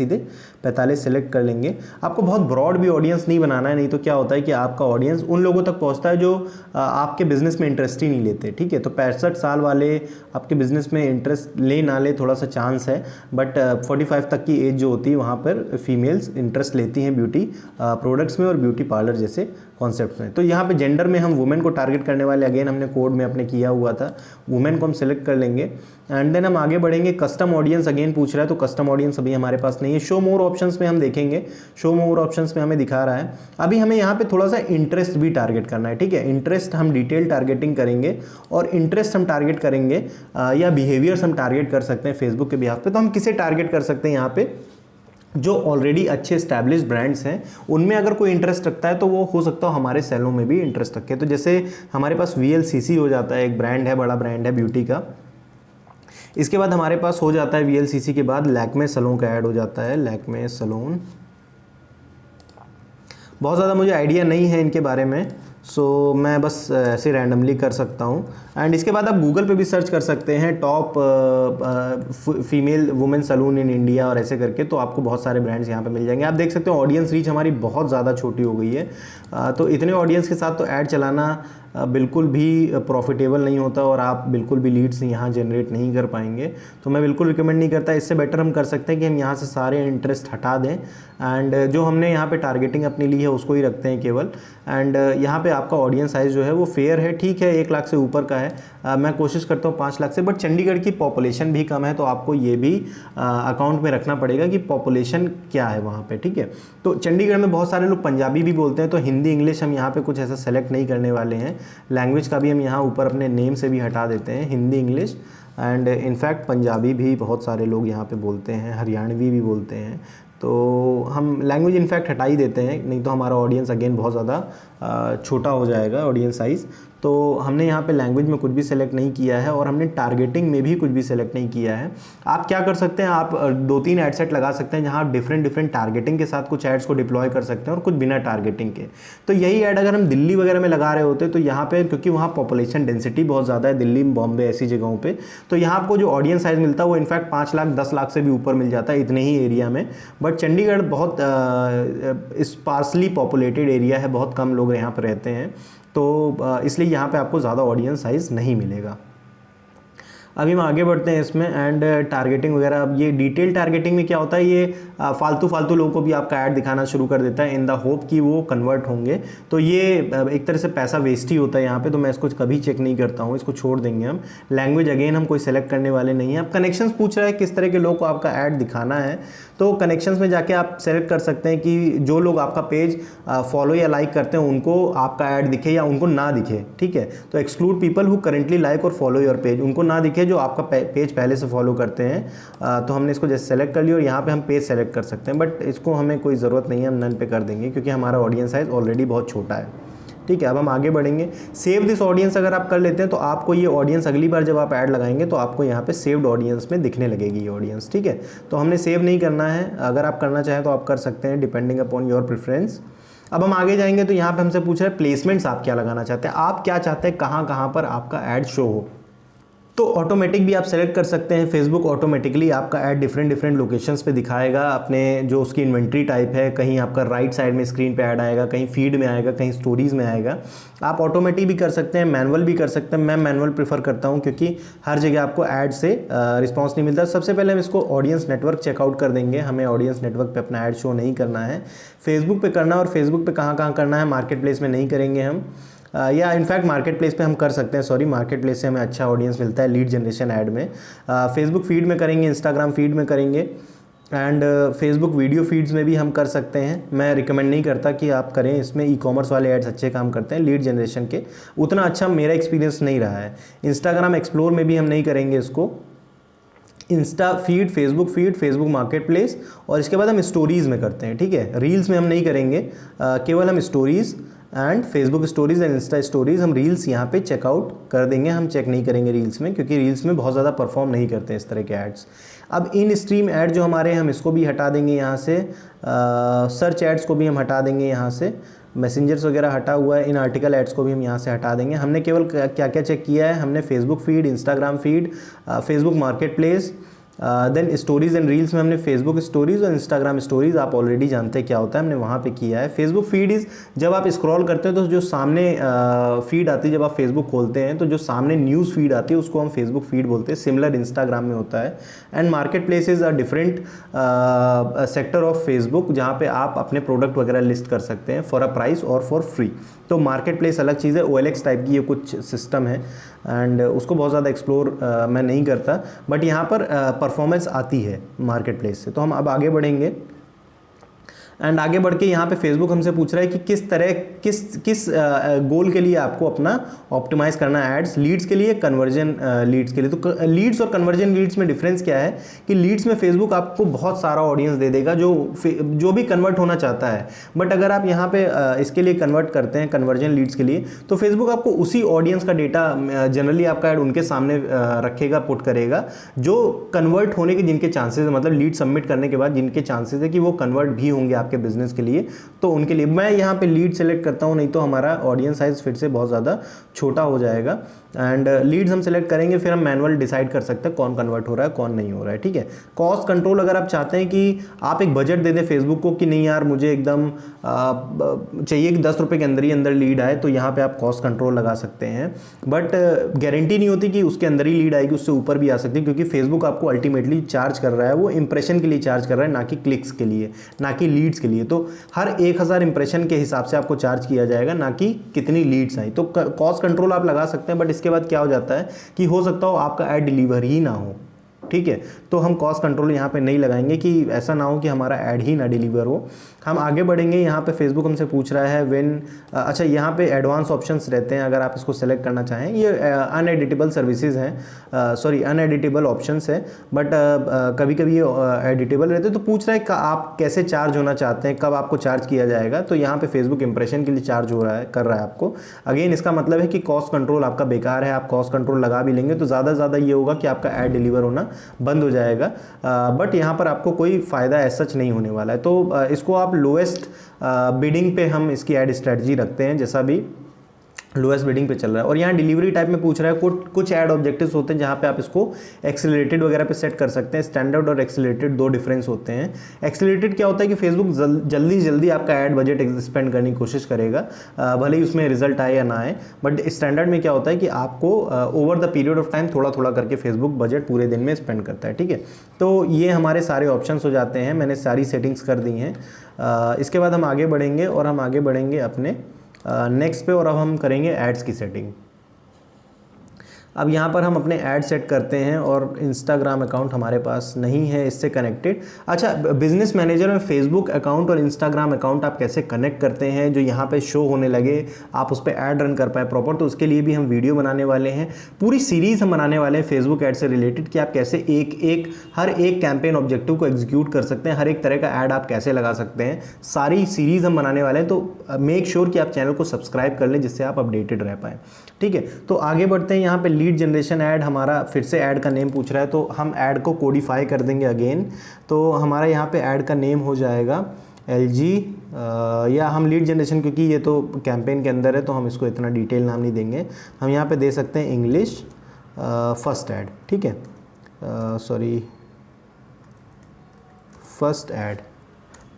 45 सेलेक्ट कर लेंगे। आपको बहुत ब्रॉड भी ऑडियंस नहीं बनाना है, नहीं तो क्या होता है कि आपका ऑडियंस उन लोगों तक पहुँचता है जो आपके बिजनेस में इंटरेस्ट ही नहीं लेते, ठीक है। तो 65 साल वाले आपके बिजनेस में इंटरेस्ट ले ना ले थोड़ा सा चांस है, बट 45 तक की एज जो होती है वहाँ पर फीमेल्स इंटरेस्ट लेती हैं ब्यूटी प्रोडक्ट्स में और ब्यूटी पार्लर जैसे कॉन्सेप्ट में। तो यहाँ पे जेंडर में हम वुमेन को टारगेट करने वाले, अगेन हमने कोड में अपने किया हुआ था, वुमेन को हम सिलेक्ट कर लेंगे एंड देन हम आगे बढ़ेंगे। कस्टम ऑडियंस अगेन पूछ रहा है, तो कस्टम ऑडियंस अभी हमारे पास नहीं है। शो मोर ऑप्शंस में हम देखेंगे, शो मोर ऑप्शंस में हमें दिखा रहा है। अभी हमें यहाँ पे थोड़ा सा इंटरेस्ट भी टारगेट करना है, ठीक है। इंटरेस्ट हम डिटेल टारगेटिंग करेंगे और इंटरेस्ट हम टारगेट करेंगे या बिहेवियर्स हम टारगेट कर सकते हैं फेसबुक के बिहाफ पे। तो हम किसे टारगेट कर सकते हैं यहाँ पे, जो ऑलरेडी अच्छे एस्टैब्लिश्ड ब्रांड्स हैं उनमें अगर कोई इंटरेस्ट रखता है तो वो हो सकता है हमारे सेलों में भी इंटरेस्ट रखे। तो जैसे हमारे पास VLCC हो जाता है, एक ब्रांड है, बड़ा ब्रांड है ब्यूटी का। इसके बाद हमारे पास हो जाता है VLCC के बाद लैक्मे सैलून का ऐड हो जाता है, लैक्मे सैलून। बहुत ज़्यादा मुझे आइडिया नहीं है इनके बारे में, सो मैं बस ऐसे रैंडमली कर सकता हूँ। एंड इसके बाद आप गूगल पे भी सर्च कर सकते हैं top female women salon in India और ऐसे करके, तो आपको बहुत सारे ब्रांड्स यहाँ पे मिल जाएंगे। आप देख सकते हो ऑडियंस रीच हमारी बहुत ज़्यादा छोटी हो गई है, तो इतने ऑडियंस के साथ तो ऐड चलाना बिल्कुल भी प्रॉफिटेबल नहीं होता और आप बिल्कुल भी लीड्स यहाँ जनरेट नहीं कर पाएंगे। तो मैं बिल्कुल रिकमेंड नहीं करता। इससे बेटर हम कर सकते हैं कि हम यहाँ से सारे इंटरेस्ट हटा दें एंड जो हमने यहाँ पे टारगेटिंग अपनी ली है उसको ही रखते हैं केवल। एंड यहाँ पे आपका ऑडियंस साइज़ जो है वो फेयर है, ठीक है, 1 लाख से ऊपर का है। मैं कोशिश करता हूँ 5 लाख से, बट चंडीगढ़ की पॉपुलेशन भी कम है, तो आपको ये भी अकाउंट में रखना पड़ेगा कि पॉपुलेशन क्या है वहाँ पे, ठीक है। तो चंडीगढ़ में बहुत सारे लोग पंजाबी भी बोलते हैं, तो हिंदी इंग्लिश हम यहाँ पे कुछ ऐसा सेलेक्ट नहीं करने वाले हैं। लैंग्वेज का भी हम यहाँ ऊपर अपने नेम से भी हटा देते हैं, Hindi English and in fact Punjabi भी बहुत सारे लोग यहाँ पे बोलते हैं, हरियाणवी भी बोलते हैं, तो हम लैंग्वेज इनफैक्ट हटा ही देते हैं, नहीं तो हमारा ऑडियंस अगेन बहुत ज़्यादा छोटा हो जाएगा ऑडियंस साइज़। तो हमने यहाँ पे लैंग्वेज में कुछ भी सेलेक्ट नहीं किया है और हमने टारगेटिंग में भी कुछ भी सेलेक्ट नहीं किया है। आप क्या कर सकते हैं, आप 2-3 एड सेट लगा सकते हैं जहाँ आप डिफरेंट टारगेटिंग के साथ कुछ एड्स को डिप्लॉय कर सकते हैं और कुछ बिना टारगेटिंग के। तो यही ऐड अगर हम दिल्ली वगैरह में लगा रहे होते तो यहाँ पे, क्योंकि वहाँ पॉपुलेशन डेंसिटी बहुत ज़्यादा है, दिल्ली बॉम्बे ऐसी जगहों पर, तो यहाँ आपको जो ऑडियंस साइज़ मिलता है वो इनफैक्ट 5 लाख 10 लाख से भी ऊपर मिल जाता है इतने ही एरिया में। बट चंडीगढ़ बहुत स्पार्सली पॉपुलेटेड एरिया है, बहुत कम लोग यहाँ पर रहते हैं, तो इसलिए यहाँ पे आपको ज़्यादा ऑडियंस साइज़ नहीं मिलेगा। अभी हम आगे बढ़ते हैं इसमें एंड टारगेटिंग वगैरह। अब ये डिटेल टारगेटिंग में क्या होता है, ये फालतू लोगों को भी आपका ऐड दिखाना शुरू कर देता है इन द होप कि वो कन्वर्ट होंगे। तो ये एक तरह से पैसा वेस्ट ही होता है यहाँ पे, तो मैं इसको कभी चेक नहीं करता हूँ, इसको छोड़ देंगे हम। लैंग्वेज अगेन हम कोई सेलेक्ट करने वाले नहीं हैं। अब कनेक्शंस पूछ रहा है किस तरह के लोग को आपका ऐड दिखाना है, तो कनेक्शंस में जाके आप सेलेक्ट कर सकते हैं कि जो लोग आपका पेज फॉलो या लाइक करते हैं उनको आपका ऐड दिखे या उनको ना दिखे, ठीक है। तो exclude people who currently like और फॉलो योर पेज, उनको ना दिखे जो आपका पेज पहले से फॉलो करते हैं। तो हमने इसको जैसे सेलेक्ट कर लिया और यहाँ पे हम पेज सेलेक्ट कर सकते हैं, बट इसको हमें कोई ज़रूरत नहीं है, हम नन पे कर देंगे क्योंकि हमारा ऑडियंस साइज ऑलरेडी बहुत छोटा है, ठीक है। अब हम आगे बढ़ेंगे। सेव दिस ऑडियंस अगर आप कर लेते हैं तो आपको ये ऑडियंस अगली बार जब आप ऐड लगाएंगे तो आपको यहाँ पे सेव्ड ऑडियंस में दिखने लगेगी ये ऑडियंस, ठीक है। तो हमने सेव नहीं करना है, अगर आप करना चाहें तो आप कर सकते हैं डिपेंडिंग अपॉन योर प्रेफरेंस। अब हम आगे जाएंगे तो यहाँ पे हमसे पूछ रहे हैं प्लेसमेंट्स आप क्या लगाना चाहते हैं, आप क्या चाहते हैं कहाँ पर आपका ऐड शो हो। तो ऑटोमेटिक भी आप सेलेक्ट कर सकते हैं। फेसबुक ऑटोमेटिकली आपका ऐड डिफरेंट लोकेशंस पे दिखाएगा, अपने जो उसकी इन्वेंट्री टाइप है, कहीं आपका राइट साइड में स्क्रीन पे ऐड आएगा, कहीं फीड में आएगा, कहीं स्टोरीज में आएगा। आप ऑटोमेटिक भी कर सकते हैं, मैनुअल भी कर सकते हैं। मैं मैनुअल प्रेफर करता हूं क्योंकि हर जगह आपको ऐड से रिस्पॉन्स नहीं मिलता। सबसे पहले हम इसको ऑडियंस नेटवर्क चेकआउट कर देंगे, हमें ऑडियंस नेटवर्क पर अपना ऐड शो नहीं करना है, फेसबुक पर करना है। और फेसबुक पर कहाँ करना है, मार्केट प्लेस में नहीं करेंगे हम, या इनफैक्ट मार्केट प्लेस पे हम कर सकते हैं, सॉरी मार्केट प्लेस से हमें अच्छा ऑडियंस मिलता है लीड जनरेशन ऐड में। फेसबुक फीड में करेंगे, इंस्टाग्राम फीड में करेंगे एंड फेसबुक वीडियो फीड्स में भी हम कर सकते हैं। मैं रिकमेंड नहीं करता कि आप करें, इसमें ई कॉमर्स वाले एड्स अच्छे काम करते हैं, लीड जनरेशन के उतना अच्छा मेरा एक्सपीरियंस नहीं रहा है। इंस्टाग्राम एक्सप्लोर में भी हम नहीं करेंगे इसको, Insta feed, Facebook market place, और इसके बाद हम स्टोरीज़ में करते हैं, ठीक है। रील्स में हम नहीं करेंगे, केवल हम stories and Facebook stories and Insta stories, हम रील्स यहाँ पे चेकआउट कर देंगे। हम चेक नहीं करेंगे रील्स में क्योंकि रील्स में बहुत ज़्यादा परफॉर्म नहीं करते इस तरह के एड्स। अब इन स्ट्रीम ऐड जो हमारे, हम इसको भी हटा देंगे यहाँ से, सर्च एड्स को भी हम हटा देंगे यहाँ से, मैसेंजर्स वगैरह हटा हुआ है, इन आर्टिकल एड्स को भी हम यहाँ से हटा देंगे। हमने केवल क्या क्या चेक किया है, हमने Facebook feed, Instagram feed, Facebook marketplace then stories and reels में हमने फेसबुक स्टोरीज़ और इंस्टाग्राम स्टोरीज़ आप ऑलरेडी जानते हैं क्या होता है, हमने वहाँ पे किया है। फेसबुक फीड इज़ जब आप स्क्रॉल करते हैं तो जो सामने फीड आती है, जब आप फेसबुक खोलते हैं तो जो सामने न्यूज़ फीड आती है उसको हम फेसबुक फीड बोलते हैं, सिमिलर इंस्टाग्राम में होता है। And market place is a different sector of Facebook जहाँ पे आप अपने प्रोडक्ट वगैरह लिस्ट कर सकते हैं फॉर अ प्राइस और फॉर फ्री। तो मार्केट प्लेस अलग चीज़ है, OLX टाइप की ये कुछ सिस्टम है एंड उसको बहुत ज़्यादा एक्सप्लोर मैं नहीं करता, बट यहाँ पर परफॉर्मेंस आती है मार्केट प्लेस से। तो हम अब आगे बढ़ेंगे एंड आगे बढ़ के यहाँ पे फेसबुक हमसे पूछ रहा है कि किस तरह किस गोल के लिए आपको अपना ऑप्टिमाइज़ करना है एड्स, लीड्स के लिए, कन्वर्जन लीड्स के लिए। तो लीड्स और कन्वर्जन लीड्स में डिफरेंस क्या है कि लीड्स में फेसबुक आपको बहुत सारा ऑडियंस दे देगा जो भी कन्वर्ट होना चाहता है, बट अगर आप यहाँ पे इसके लिए कन्वर्ट करते हैं कन्वर्जन लीड्स के लिए तो फेसबुक आपको उसी ऑडियंस का डेटा जनरली आपका ऐड उनके सामने रखेगा, पुट करेगा जो कन्वर्ट होने के जिनके चांसेस है, मतलब लीड सबमिट करने के बाद जिनके चांसेस है कि वो कन्वर्ट भी होंगे आपके बिजनेस के लिए, तो उनके लिए मैं यहाँ पे लीड सेलेक्ट करता हूँ, नहीं तो हमारा ऑडियंस साइज फिर से बहुत ज़्यादा छोटा हो जाएगा। एंड लीड्स हम सेलेक्ट करेंगे, फिर हम मैनुअल डिसाइड कर सकते हैं कौन कन्वर्ट हो रहा है कौन नहीं हो रहा है, ठीक है। कॉस्ट कंट्रोल अगर आप चाहते हैं कि आप एक बजट दे दें फेसबुक को कि नहीं यार मुझे एकदम चाहिए कि 10 रुपये के अंदर ही अंदर लीड आए, तो यहाँ पे आप कॉस्ट कंट्रोल लगा सकते हैं, बट गारंटी नहीं होती कि उसके अंदर ही लीड आएगी, उससे ऊपर भी आ सकती है, क्योंकि फेसबुक आपको अल्टीमेटली चार्ज कर रहा है, वो इंप्रेशन के लिए चार्ज कर रहा है, ना कि क्लिक्स के लिए, ना कि लीड्स के लिए। तो हर 1000 इंप्रेशन के हिसाब से आपको चार्ज किया जाएगा, ना कि कितनी लीड्स आई। तो कॉस्ट कंट्रोल आप लगा सकते हैं, बट इसके बाद क्या हो जाता है कि हो सकता हो आपका ऐड डिलीवर ही ना हो, ठीक है। तो हम कॉस्ट कंट्रोल यहाँ पे नहीं लगाएंगे कि ऐसा ना हो कि हमारा ऐड ही ना डिलीवर हो। हम आगे बढ़ेंगे, यहाँ पे फेसबुक हमसे पूछ रहा है अच्छा यहाँ पे एडवांस ऑप्शंस रहते हैं, अगर आप इसको सेलेक्ट करना चाहें, ये अनएडिटेबल सर्विसेज हैं, सॉरी अनएडिटेबल ऑप्शंस है, बट कभी कभी ये एडिटेबल रहते हैं। तो पूछ रहा है कि आप कैसे चार्ज होना चाहते हैं, कब आपको चार्ज किया जाएगा। तो यहाँ पे फेसबुक इंप्रेशन के लिए चार्ज हो रहा है, कर रहा है आपको। अगेन इसका मतलब है कि कॉस्ट कंट्रोल आपका बेकार है, आप कॉस्ट कंट्रोल लगा भी लेंगे तो ज़्यादा से ज़्यादा ये होगा कि आपका ऐड डिलीवर होना बंद हो जाएगा, बट यहाँ पर आपको कोई फ़ायदा ऐसा सच नहीं होने वाला है। तो इसको आप लोएस्ट बिडिंग पे हम इसकी ऐड स्ट्रेटजी रखते हैं, जैसा भी लोएस्ट बिडिंग पे चल रहा है। और यहाँ डिलीवरी टाइप में पूछ रहा है, कुछ ऐड ऑब्जेक्टिव्स होते हैं जहाँ पे आप इसको एक्सेलरेटेड वगैरह पे सेट कर सकते हैं। स्टैंडर्ड और एक्सेलरेटेड दो डिफरेंस होते हैं। एक्सेलरेटेड क्या होता है कि फेसबुक जल्दी आपका ऐड बजट स्पेंड करने की कोशिश करेगा, भले ही उसमें रिजल्ट आए या ना आए, बट स्टैंडर्ड में क्या होता है कि आपको over the period of time थोड़ा थोड़ा करके फेसबुक बजट पूरे दिन में स्पेंड करता है, ठीक है। तो ये हमारे सारे ऑप्शंस हो जाते हैं, मैंने सारी सेटिंग्स कर दी हैं। इसके बाद हम आगे बढ़ेंगे और हम आगे बढ़ेंगे अपने नेक्स्ट पे, और अब हम करेंगे एड्स की सेटिंग। अब यहाँ पर हम अपने ऐड सेट करते हैं और इंस्टाग्राम अकाउंट हमारे पास नहीं है इससे कनेक्टेड। अच्छा, बिजनेस मैनेजर में फेसबुक अकाउंट और इंस्टाग्राम अकाउंट आप कैसे कनेक्ट करते हैं जो यहाँ पे शो होने लगे, आप उस पर ऐड रन कर पाए प्रॉपर, तो उसके लिए भी हम वीडियो बनाने वाले हैं। पूरी सीरीज़ हम बनाने वाले हैं फेसबुक ऐड से रिलेटेड कि आप कैसे हर एक कैंपेन ऑब्जेक्टिव को एग्जीक्यूट कर सकते हैं, हर एक तरह का ऐड आप कैसे लगा सकते हैं, सारी सीरीज़ हम बनाने वाले हैं। तो मेक श्योर कि आप चैनल को सब्सक्राइब कर लें जिससे आप अपडेटेड रह पाएँ, ठीक है। तो आगे बढ़ते हैं। यहाँ पे लीड जनरेशन ऐड, हमारा फिर से ऐड का नेम पूछ रहा है, तो हम ऐड को कोडिफाई कर देंगे अगेन। तो हमारा यहाँ पे ऐड का नेम हो जाएगा LG, या हम लीड जनरेशन, क्योंकि ये तो कैंपेन के अंदर है तो हम इसको इतना डिटेल नाम नहीं देंगे, हम यहाँ पे दे सकते हैं इंग्लिश फर्स्ट ऐड, ठीक है, सॉरी फर्स्ट ऐड।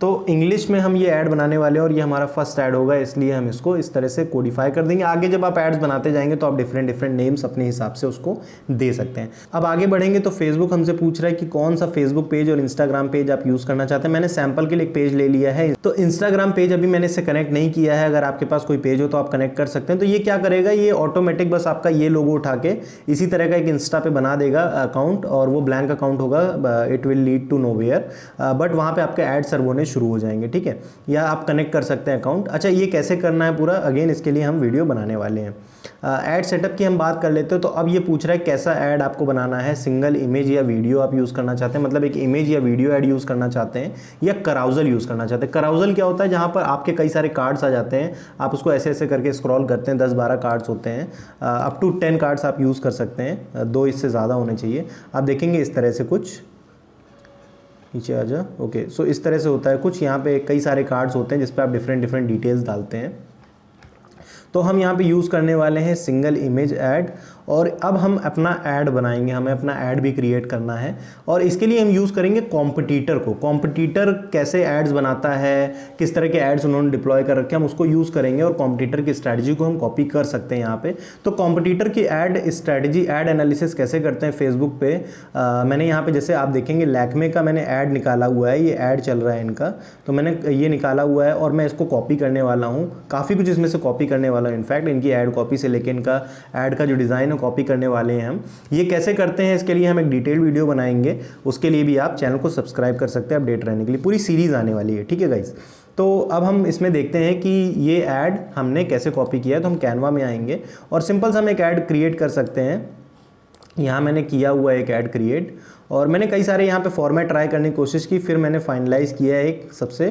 तो इंग्लिश में हम ये ऐड बनाने वाले हैं और ये हमारा फर्स्ट ऐड होगा, इसलिए हम इसको इस तरह से कोडिफाई कर देंगे। आगे जब आप ऐड्स बनाते जाएंगे तो आप डिफरेंट नेम्स अपने हिसाब से उसको दे सकते हैं। अब आगे बढ़ेंगे तो फेसबुक हमसे पूछ रहा है कि कौन सा फेसबुक पेज और इंस्टाग्राम पेज आप यूज़ करना चाहते हैं। मैंने सैम्पल के लिए एक पेज ले लिया है, तो इंस्टाग्राम पेज अभी मैंने इससे कनेक्ट नहीं किया है। अगर आपके पास कोई पेज हो तो आप कनेक्ट कर सकते हैं। तो ये क्या करेगा, ये ऑटोमेटिक बस आपका ये लोगो उठा के इसी तरह का एक इंस्टा पे बना देगा अकाउंट, और वो ब्लैंक अकाउंट होगा, it will lead to nowhere, but वहाँ पे आपके ऐड सर्व होने शुरू हो जाएंगे, ठीक है। या आप कनेक्ट कर सकते हैं अकाउंट। अच्छा, ये कैसे करना है पूरा, अगेन इसके लिए हम वीडियो बनाने वाले हैं। ऐड सेटअप की हम बात कर लेते हैं। तो अब ये पूछ रहा है कैसा ऐड आपको बनाना है, सिंगल इमेज या वीडियो आप यूज़ करना चाहते हैं, मतलब एक इमेज या वीडियो ऐड यूज़ करना चाहते हैं, या कराउजल यूज़ करना चाहते हैं। कराउजल क्या होता है, जहाँ पर आपके कई सारे कार्ड्स आ जाते हैं, आप उसको ऐसे ऐसे करके स्क्रॉल करते हैं, 10-12 कार्ड्स होते हैं, अप टू 10 कार्ड्स आप यूज़ कर सकते हैं, 2 इससे ज़्यादा होने चाहिए। आप देखेंगे इस तरह से कुछ, नीचे आ जा, ओके। सो इस तरह से होता है कुछ, यहाँ पे कई सारे कार्ड्स होते हैं जिस पे आप डिफरेंट डिटेल्स डालते हैं। तो हम यहाँ पे यूज़ करने वाले हैं सिंगल इमेज ऐड, और अब हम अपना ऐड बनाएंगे, हमें अपना ऐड भी क्रिएट करना है और इसके लिए हम यूज़ करेंगे कॉम्पिटिटर को। कॉम्पिटिटर कैसे एड्स बनाता है, किस तरह के एड्स उन्होंने डिप्लॉय कर रखे हैं, हम उसको यूज़ करेंगे और कॉम्पिटिटर की स्ट्रैटेजी को हम कॉपी कर सकते हैं यहाँ पे। तो कॉम्पिटिटर की एड स्ट्रैटेजी, एड एनालिसिस कैसे करते हैं फेसबुक पे, मैंने यहाँ पे जैसे आप देखेंगे लैक्मे का मैंने ऐड निकाला हुआ है, ये ऐड चल रहा है इनका, तो मैंने ये निकाला हुआ है और मैं इसको कॉपी करने वाला हूँ। काफ़ी कुछ इसमें से कॉपी करने वाला हूँ, इनफैक्ट इनकी ऐड कॉपी से लेके इनका ऐड का जो डिज़ाइन है कॉपी करने वाले हैं हम। ये कैसे करते हैं इसके लिए हम एक डिटेल वीडियो बनाएंगे, उसके लिए भी आप चैनल को सब्सक्राइब कर सकते हैं अपडेट रहने के लिए। पूरी सीरीज़ आने वाली है, ठीक है गाइस। तो अब हम इसमें देखते हैं कि ये ऐड हमने कैसे कॉपी किया है। तो हम कैनवा में आएंगे और सिंपल सा हम एक ऐड क्रिएट कर सकते हैं। यहाँ मैंने किया हुआ है एक ऐड क्रिएट और मैंने कई सारे यहाँ पे फॉर्मेट ट्राई करने की कोशिश की, फिर मैंने फाइनलाइज़ किया है एक सबसे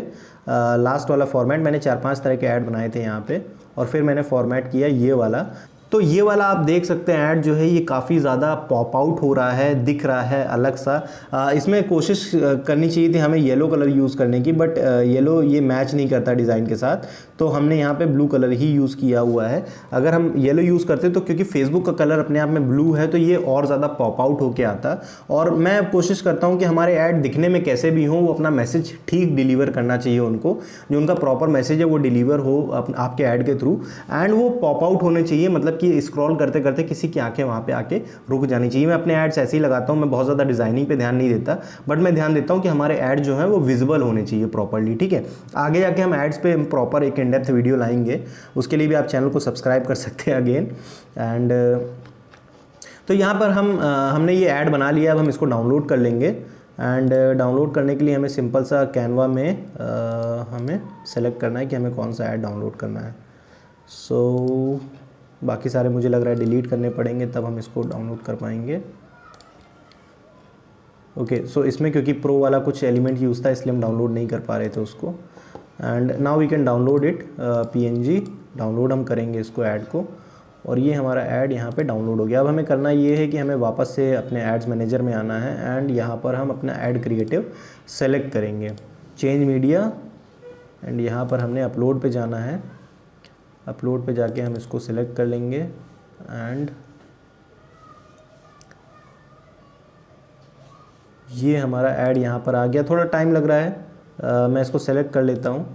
लास्ट वाला फॉर्मेट। मैंने 4-5 तरह के ऐड बनाए थे यहाँ पे और फिर मैंने फॉर्मेट किया ये वाला। तो ये वाला आप देख सकते हैं ऐड जो है ये काफ़ी ज़्यादा पॉप आउट हो रहा है, दिख रहा है अलग सा। इसमें कोशिश करनी चाहिए थी हमें येलो कलर यूज़ करने की, बट येलो ये मैच नहीं करता डिज़ाइन के साथ, तो हमने यहाँ पे ब्लू कलर ही यूज़ किया हुआ है। अगर हम येलो यूज़ करते तो क्योंकि फेसबुक का कलर अपने आप में ब्लू है तो ये और ज़्यादा पॉप आउट होके आता। और मैं कोशिश करता हूँ कि हमारे ऐड दिखने में कैसे भी हो वो अपना मैसेज ठीक डिलीवर करना चाहिए उनको, जो उनका प्रॉपर मैसेज है वो डिलीवर हो आपके ऐड के थ्रू, एंड वो पॉप आउट होने चाहिए, मतलब कि स्क्रॉल करते करते किसी की आंखें वहाँ पे आके रुक जानी चाहिए। मैं अपने एड्स ऐसे ही लगाता हूँ, मैं बहुत ज़्यादा डिज़ाइनिंग पे ध्यान नहीं देता, बट मैं ध्यान देता हूँ कि हमारे ऐड जो है वो विजिबल होने चाहिए प्रॉपरली, ठीक है। आगे जाके हम एड्स पे प्रॉपर एक इन डेप्थ वीडियो लाएंगे, उसके लिए भी आप चैनल को सब्सक्राइब कर सकते हैं अगेन। एंड तो यहाँ पर हमने ये ऐड बना लिया, अब हम इसको डाउनलोड कर लेंगे। एंड डाउनलोड करने के लिए हमें सिंपल सा कैनवा में हमें सेलेक्ट करना है कि हमें कौन सा ऐड डाउनलोड करना है। सो बाकी सारे मुझे लग रहा है डिलीट करने पड़ेंगे, तब हम इसको डाउनलोड कर पाएंगे। ओके, सो इसमें क्योंकि प्रो वाला कुछ एलिमेंट यूज़ था इसलिए हम डाउनलोड नहीं कर पा रहे थे उसको। And now we can download it, PNG download हम करेंगे इसको ऐड को, और ये हमारा ऐड यहाँ पे डाउनलोड हो गया। अब हमें करना ये है कि हमें वापस से अपने एड्स मैनेजर में आना है एंड यहाँ पर हम अपना ऐड क्रिएटिव सेलेक्ट करेंगे, चेंज मीडिया, एंड यहाँ पर हमने अपलोड पे जाना है। अपलोड पे जाके हम इसको सिलेक्ट कर लेंगे एंड ये हमारा ऐड यहाँ पर आ गया। थोड़ा टाइम लग रहा है, मैं इसको सेलेक्ट कर लेता हूँ।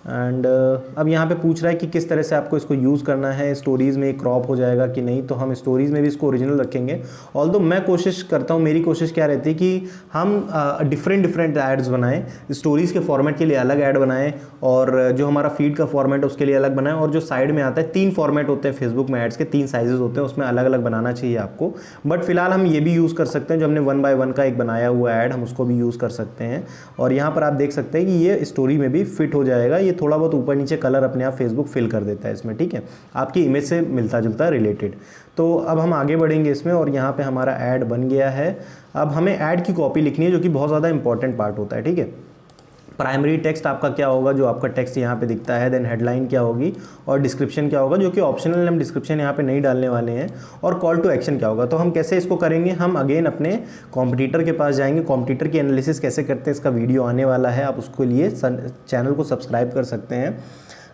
एंड अब यहाँ पे पूछ रहा है कि किस तरह से आपको इसको यूज़ करना है, स्टोरीज़ में क्रॉप हो जाएगा कि नहीं, तो हम स्टोरीज़ में भी इसको ओरिजिनल रखेंगे। ऑल्दो मैं कोशिश करता हूँ, मेरी कोशिश क्या रहती है कि हम डिफरेंट ऐड्स बनाएं, स्टोरीज़ के फॉर्मेट के लिए अलग ऐड बनाएं और जो हमारा फीड का फॉर्मेट है उसके लिए अलग बनाएं, और जो साइड में आता है 3 फॉर्मेट होते हैं फेसबुक में एड्स के, 3 साइजेस होते हैं, उसमें अलग अलग बनाना चाहिए आपको। बट फिलहाल हम ये भी यूज़ कर सकते हैं, जो हमने 1 by 1 का एक बनाया हुआ ऐड हम उसको भी यूज़ कर सकते हैं। और यहाँ पर आप देख सकते हैं कि ये स्टोरी में भी फिट हो जाएगा। ये थोड़ा बहुत ऊपर नीचे कलर अपने आप फेसबुक फिल कर देता है इसमें, ठीक है, आपकी इमेज से मिलता जुलता रिलेटेड। तो अब हम आगे बढ़ेंगे इसमें और यहाँ पे हमारा ऐड बन गया है। अब हमें ऐड की कॉपी लिखनी है, जो कि बहुत ज़्यादा इंपॉर्टेंट पार्ट होता है, ठीक है। प्राइमरी टेक्स्ट आपका क्या होगा, जो आपका टेक्स्ट यहाँ पे दिखता है, देन हेडलाइन क्या होगी और डिस्क्रिप्शन क्या होगा, जो कि ऑप्शनल, हम डिस्क्रिप्शन यहाँ पे नहीं डालने वाले हैं, और कॉल टू एक्शन क्या होगा। तो हम कैसे इसको करेंगे, हम अगेन अपने कॉम्पिटिटर के पास जाएंगे। कॉम्पिटिटर की एनालिसिस कैसे करते हैं इसका वीडियो आने वाला है, आप उसके लिए चैनल को सब्सक्राइब कर सकते हैं।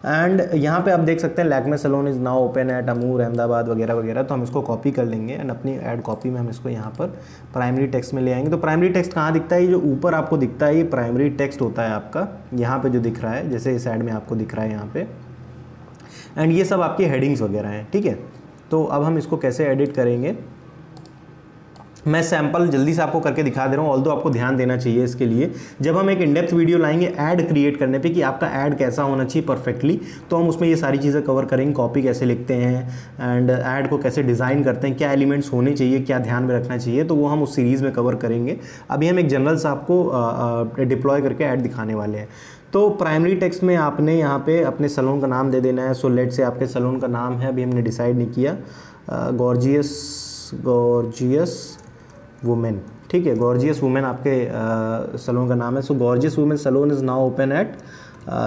एंड यहाँ पे आप देख सकते हैं Lakme salon is now open at अमूर अहमदाबाद वगैरह वगैरह। तो हम इसको कॉपी कर लेंगे एंड अपनी ऐड कॉपी में हम इसको यहाँ पर प्राइमरी टेक्स्ट में ले आएंगे। तो प्राइमरी टेक्स्ट कहाँ दिखता है, ये जो ऊपर आपको दिखता है ये प्राइमरी टेक्स्ट होता है आपका, यहाँ पे जो दिख रहा है, जैसे इस ऐड में आपको दिख रहा है यहाँ पे, एंड ये सब आपकी हेडिंग्स वगैरह हैं, ठीक है। तो अब हम इसको कैसे एडिट करेंगे, मैं सैम्पल जल्दी से आपको करके दिखा दे रहा हूँ, ऑल्दो आपको ध्यान देना चाहिए इसके लिए। जब हम एक इन डेप्थ वीडियो लाएंगे ऐड क्रिएट करने पे कि आपका ऐड कैसा होना चाहिए परफेक्टली, तो हम उसमें ये सारी चीज़ें कवर करेंगे। कॉपी कैसे लिखते हैं एंड ऐड को कैसे डिज़ाइन करते हैं, क्या एलिमेंट्स होने चाहिए, क्या ध्यान में रखना चाहिए, तो वो हम उस सीरीज़ में कवर करेंगे। अभी हम एक जनरल सा आपको डिप्लॉय करके ऐड दिखाने वाले हैं। तो प्राइमरी टेक्स्ट में आपने यहाँ पे अपने सैलून का नाम दे देना है। सो लेट से आपके सैलून का नाम है, अभी हमने डिसाइड नहीं किया, गॉर्जियस वुमेन, ठीक है, गॉर्जियस वुमेन आपके सैलून का नाम है। So gorgeous women salon is now open at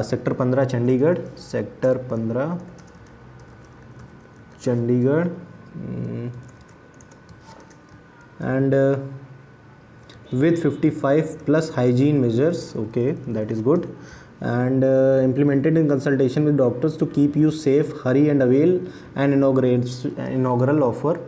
sector 15 Chandigarh, sector 15 Chandigarh, and with 55+ hygiene measures, okay, that is good, and implemented in consultation with doctors to keep you safe. Hurry and avail an inaugural offer.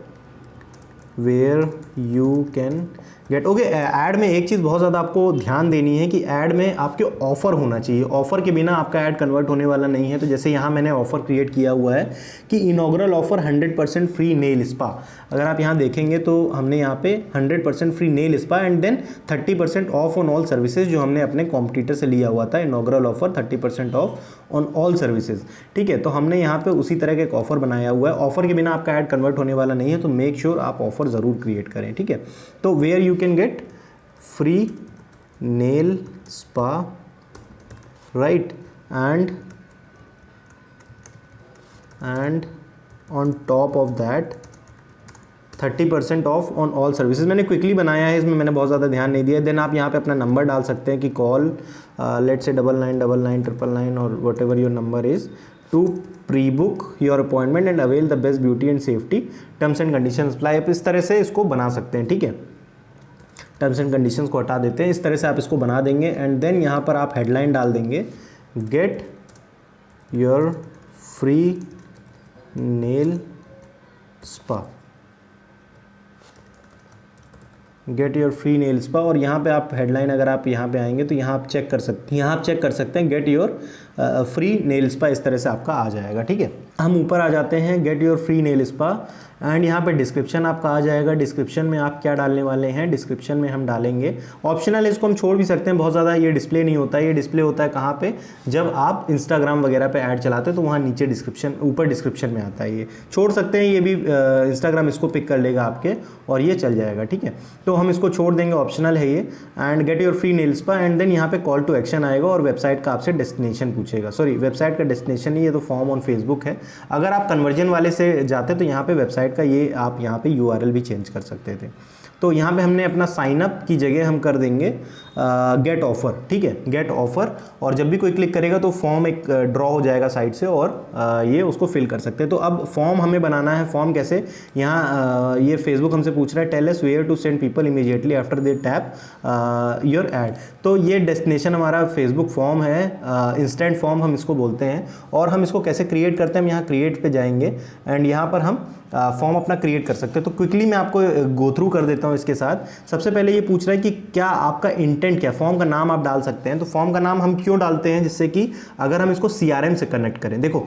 Where you can get. Okay, ad में एक चीज़ बहुत ज़्यादा आपको ध्यान देनी है कि add में आपके ऑफ़र होना चाहिए। ऑफ़र के बिना आपका ऐड कन्वर्ट होने वाला नहीं है। तो जैसे यहाँ मैंने ऑफ़र क्रिएट किया हुआ है कि inaugural offer 100% free nail spa. अगर आप यहाँ देखेंगे तो हमने यहाँ पे 100% free nail spa and then 30% off on all services, जो हमने अपने कॉम्पिटिटर से लिया हुआ था। Inaugural offer 30% off on all services, ठीक है। तो हमने यहाँ पे उसी तरह का एक ऑफ़र बनाया हुआ है। ऑफ़र के बिना आपका ऐड कन्वर्ट होने वाला नहीं है, तो मेक श्योर आप ऑफ़र ज़रूर क्रिएट करें, ठीक है। तो where you can get free nail spa, right, and on top of that 30% off on all services. मैंने क्विकली बनाया है, इसमें मैंने बहुत ज़्यादा ध्यान नहीं दिया। देन आप यहाँ पे अपना नंबर डाल सकते हैं कि कॉल लेट से 999999 और whatever your number is to pre book your appointment and avail the best beauty and safety terms and condition apply. आप इस तरह से इसको बना सकते हैं, ठीक है। टर्म्स एंड कंडीशंस को हटा देते हैं, इस तरह से आप इसको बना देंगे एंड देन यहाँ पर आप हेडलाइन डाल देंगे gate your free nail spa, gate your free nail spa. और यहाँ पे आप हेडलाइन, अगर आप यहाँ पे आएंगे तो यहाँ आप चेक कर सकते हैं gate your free nail spa, इस तरह से आपका आ जाएगा, ठीक है। हम ऊपर आ जाते हैं gate your free nail spa and यहाँ पे डिस्क्रिप्शन आपका आ जाएगा। डिस्क्रिप्शन में आप क्या डालने वाले हैं, डिस्क्रिप्शन में हम डालेंगे, ऑप्शनल है, इसको हम छोड़ भी सकते हैं, बहुत ज़्यादा ये डिस्प्ले नहीं होता है। ये डिस्प्ले होता है कहाँ पे, जब आप इंस्टाग्राम वगैरह पे ऐड चलाते हैं तो वहाँ नीचे डिस्क्रिप्शन, ऊपर डिस्क्रिप्शन में आता है। ये छोड़ सकते हैं, ये भी इंस्टाग्राम इसको पिक कर लेगा आपके और ये चल जाएगा, ठीक है। तो हम इसको छोड़ देंगे, ऑप्शनल है ये। And get your free nail spa and then यहाँ पे कॉल टू एक्शन आएगा और वेबसाइट का आपसे डेस्टिनेशन पूछेगा। सॉरी, वेबसाइट का डेस्टिनेशन नहीं, ये तो फॉर्म ऑन फेसबुक है। अगर आप कन्वर्जन वाले से जाते तो यहाँ पे वेबसाइट का ये आप यहाँ पे URL भी चेंज कर सकते थे। तो यहाँ पे हमने अपना साइन अप की जगह हम कर देंगे गेट ऑफर, ठीक है, गेट ऑफर। और जब भी कोई क्लिक करेगा तो फॉर्म एक ड्रॉ हो जाएगा साइड से और ये उसको फिल कर सकते हैं। तो अब फॉर्म हमें बनाना है। फॉर्म कैसे, यहाँ ये फेसबुक हमसे पूछ रहा है tell us where to send people immediately after they tap your ad. तो ये डेस्टिनेशन हमारा फेसबुक फॉर्म है, इंस्टेंट फॉर्म हम इसको बोलते हैं। और हम इसको कैसे क्रिएट करते हैं, हम यहाँ क्रिएट पे जाएंगे एंड यहाँ पर हम फॉर्म अपना क्रिएट कर सकते हैं। तो क्विकली मैं आपको गो थ्रू कर देता हूँ इसके साथ। सबसे पहले ये पूछ रहा है कि क्या आपका इंटेंट क्या है, फॉर्म का नाम आप डाल सकते हैं। तो फॉर्म का नाम हम क्यों डालते हैं, जिससे कि अगर हम इसको CRM से कनेक्ट करें। देखो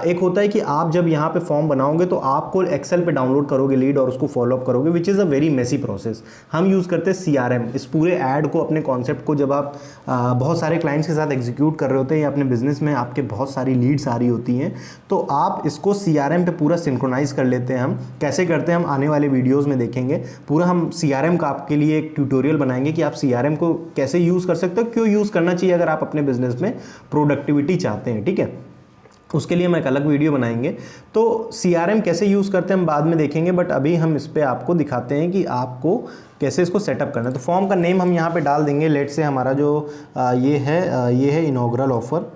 एक होता है कि आप जब यहाँ पे फॉर्म बनाओगे तो आपको एक्सेल पे डाउनलोड करोगे लीड और उसको फॉलोअप करोगे, which is a very messy process. हम यूज़ करते हैं CRM। इस पूरे ऐड को, अपने कॉन्सेप्ट को, जब आप बहुत सारे क्लाइंट्स के साथ एग्जीक्यूट कर रहे होते हैं या अपने बिजनेस में आपके बहुत सारी लीड्स आ रही होती हैं, तो आप इसको CRM पे पूरा सिंक्रोनाइज कर लेते हैं। हम कैसे करते हैं, हम आने वाले वीडियोस में देखेंगे। पूरा हम CRM का आपके लिए एक ट्यूटोरियल बनाएंगे कि आप CRM को कैसे यूज़ कर सकते हो, क्यों यूज़ करना चाहिए अगर आप अपने बिजनेस में प्रोडक्टिविटी चाहते हैं, ठीक है। उसके लिए हम एक अलग वीडियो बनाएंगे। तो CRM कैसे यूज़ करते हैं हम बाद में देखेंगे, बट अभी हम इस पर आपको दिखाते हैं कि आपको कैसे इसको सेटअप करना है। तो फॉर्म का नेम हम यहाँ पे डाल देंगे। लेट से हमारा जो ये है इनॉग्रल ऑफ़र।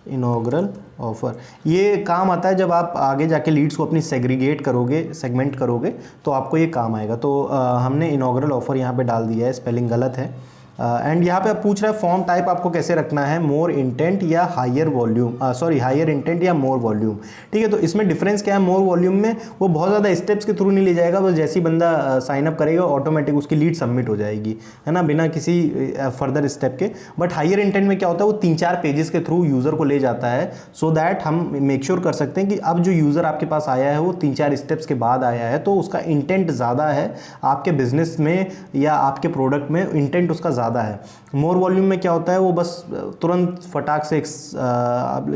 इनॉग्रल ऑफ़र ये काम आता है जब आप आगे जाके लीड्स को अपनी सेग्रीगेट करोगे, सेगमेंट करोगे, तो आपको ये काम आएगा। तो हमने इनॉग्रल ऑफ़र यहाँ पे डाल दिया है, स्पेलिंग गलत है। एंड यहाँ पे आप पूछ रहा है फॉर्म टाइप आपको कैसे रखना है, मोर इंटेंट या हायर वॉल्यूम, हायर इंटेंट या मोर वॉल्यूम, ठीक है। तो इसमें डिफरेंस क्या है, मोर वॉल्यूम में वो बहुत ज़्यादा स्टेप्स के थ्रू नहीं ले जाएगा, बस जैसे ही बंदा साइन अप करेगा ऑटोमेटिक उसकी लीड सबमिट हो जाएगी, है ना, बिना किसी फर्दर स्टेप के। बट हायर इंटेंट में क्या होता है, वो 3-4 पेजेस के थ्रू यूज़र को ले जाता है, सो दैट हम मेक श्योर कर सकते हैं कि अब जो यूज़र आपके पास आया है वो 3-4 स्टेप्स के बाद आया है, तो उसका इंटेंट ज़्यादा है आपके बिजनेस में या आपके प्रोडक्ट में, इंटेंट उसका ज़्यादा है। मोर वॉल्यूम में क्या होता है, वो बस तुरंत फटाक से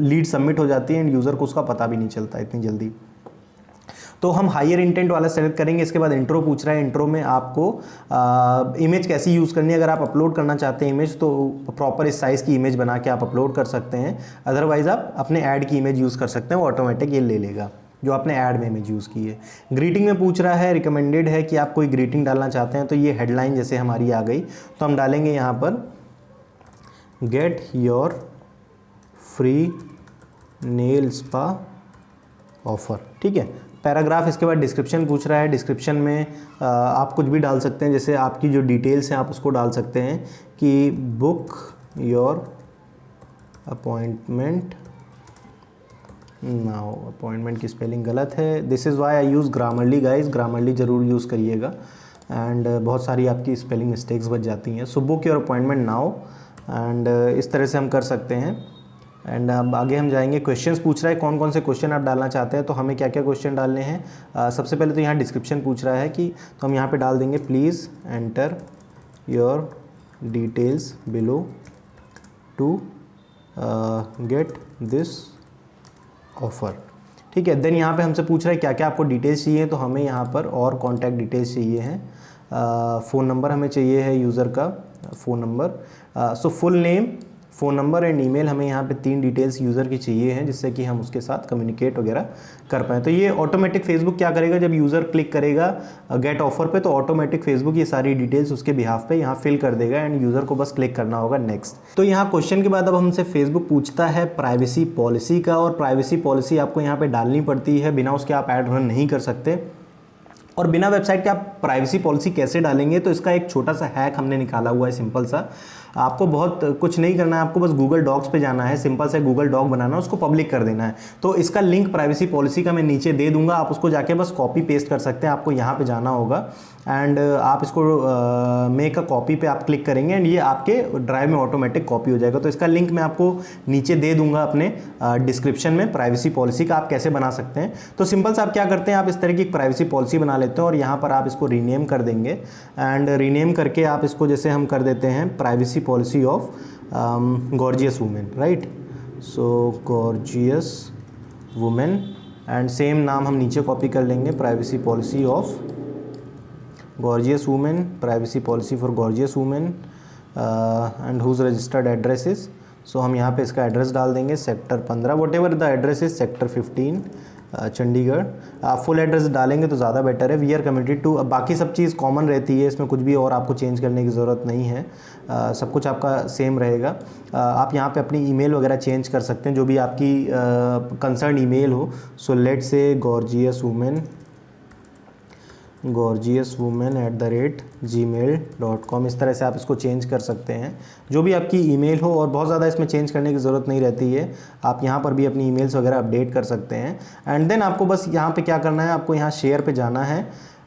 लीड सबमिट हो जाती है एंड यूज़र को उसका पता भी नहीं चलता इतनी जल्दी। तो हम हायर इंटेंट वाला सेलेक्ट करेंगे। इसके बाद इंट्रो पूछ रहा है, इंट्रो में आपको इमेज कैसी यूज़ करनी है। अगर आप अपलोड करना चाहते हैं इमेज तो प्रॉपर इस साइज़ की इमेज बना के आप अपलोड कर सकते हैं, अदरवाइज़ आप अपने ऐड की इमेज यूज़ कर सकते हैं, वो ऑटोमेटिक ये ले लेगा जो आपने ऐड में इमेज यूज़ की है। ग्रीटिंग में पूछ रहा है, रिकमेंडेड है कि आप कोई ग्रीटिंग डालना चाहते हैं, तो ये हेडलाइन जैसे हमारी आ गई तो हम डालेंगे यहाँ पर gate your free nail spa offer, ठीक है। पैराग्राफ इसके बाद डिस्क्रिप्शन पूछ रहा है। डिस्क्रिप्शन में आप कुछ भी डाल सकते हैं, जैसे आपकी जो डिटेल्स हैं आप उसको डाल सकते हैं कि book your appointment now appointment की स्पेलिंग गलत है, this is why I use Grammarly guys, Grammarly ज़रूर यूज़ करिएगा एंड बहुत सारी आपकी स्पेलिंग मिस्टेक्स बच जाती हैं। So book your appointment now and इस तरह से हम कर सकते हैं। एंड अब आगे हम जाएंगे, क्वेश्चंस पूछ रहा है कौन कौन से क्वेश्चन आप डालना चाहते हैं, तो हमें क्या क्या क्वेश्चन डालने हैं। सबसे पहले तो यहाँ डिस्क्रिप्शन पूछ रहा है कि, तो हम यहाँ पे डाल देंगे please enter your details below to get this offer. ठीक है, देन यहाँ पे हमसे पूछ रहा है क्या क्या आपको डिटेल्स चाहिए, तो हमें यहाँ पर और कॉन्टैक्ट डिटेल्स चाहिए हैं, फ़ोन नंबर हमें चाहिए है यूज़र का phone number, so full name, phone number and email, हमें यहाँ पे 3 डिटेल्स यूज़र की चाहिए हैं जिससे कि हम उसके साथ कम्युनिकेट वगैरह कर पाएँ। तो ये ऑटोमेटिक फेसबुक क्या करेगा, जब यूज़र क्लिक करेगा गेट ऑफर पे तो ऑटोमेटिक फेसबुक ये सारी डिटेल्स उसके बिहाफ पे यहाँ फिल कर देगा एंड यूज़र को बस क्लिक करना होगा नेक्स्ट। तो यहाँ क्वेश्चन के बाद अब हमसे फेसबुक पूछता है प्राइवेसी पॉलिसी का, और प्राइवेसी पॉलिसी आपको यहाँ पर डालनी पड़ती है, बिना उसके आप ऐड रन नहीं कर सकते। और बिना वेबसाइट के आप प्राइवेसी पॉलिसी कैसे डालेंगे, तो इसका एक छोटा सा हैक हमने निकाला हुआ है सिंपल सा। आपको बहुत कुछ नहीं करना है, आपको बस गूगल डॉक्स पे जाना है, सिंपल से गूगल डॉक बनाना है, उसको पब्लिक कर देना है। तो इसका लिंक प्राइवेसी पॉलिसी का मैं नीचे दे दूंगा, आप उसको जाके बस कॉपी पेस्ट कर सकते हैं। आपको यहाँ पे जाना होगा एंड आप इसको मेक अ कॉपी पे आप क्लिक करेंगे एंड ये आपके ड्राइव में ऑटोमेटिक कॉपी हो जाएगा। तो इसका लिंक मैं आपको नीचे दे दूंगा अपने डिस्क्रिप्शन में, प्राइवेसी पॉलिसी का आप कैसे बना सकते हैं। तो सिंपल से आप क्या करते हैं, आप इस तरह की प्राइवेसी पॉलिसी बना लेते हैं और यहाँ पर आप इसको रीनेम कर देंगे एंड रीनेम करके आप इसको जैसे हम कर देते हैं privacy policy of gorgeous women, right. So gorgeous women and same नाम हम नीचे कॉपी कर लेंगे, privacy policy of gorgeous women, privacy policy for gorgeous women and whose registered address is, so हम यहाँ पे इसका एड्रेस डाल देंगे sector 15, what ever the address is sector 15 Chandigarh. आप फुल एड्रेस डालेंगे तो ज़्यादा बेटर है। वी आर कमिटेड टू, बाकी सब चीज़ कॉमन रहती है, इसमें कुछ भी और आपको चेंज करने की ज़रूरत नहीं है, सब कुछ आपका सेम रहेगा। आप यहाँ पे अपनी ईमेल वगैरह चेंज कर सकते हैं जो भी आपकी कंसर्न ईमेल हो। सो लेट से gorgeouswoman@gmail.com, इस तरह से आप इसको चेंज कर सकते हैं जो भी आपकी ईमेल हो, और बहुत ज़्यादा इसमें चेंज करने की ज़रूरत नहीं रहती है। आप यहाँ पर भी अपनी ईमेल्स वगैरह अपडेट कर सकते हैं एंड देन आपको बस यहाँ पे क्या करना है, आपको यहाँ शेयर पे जाना है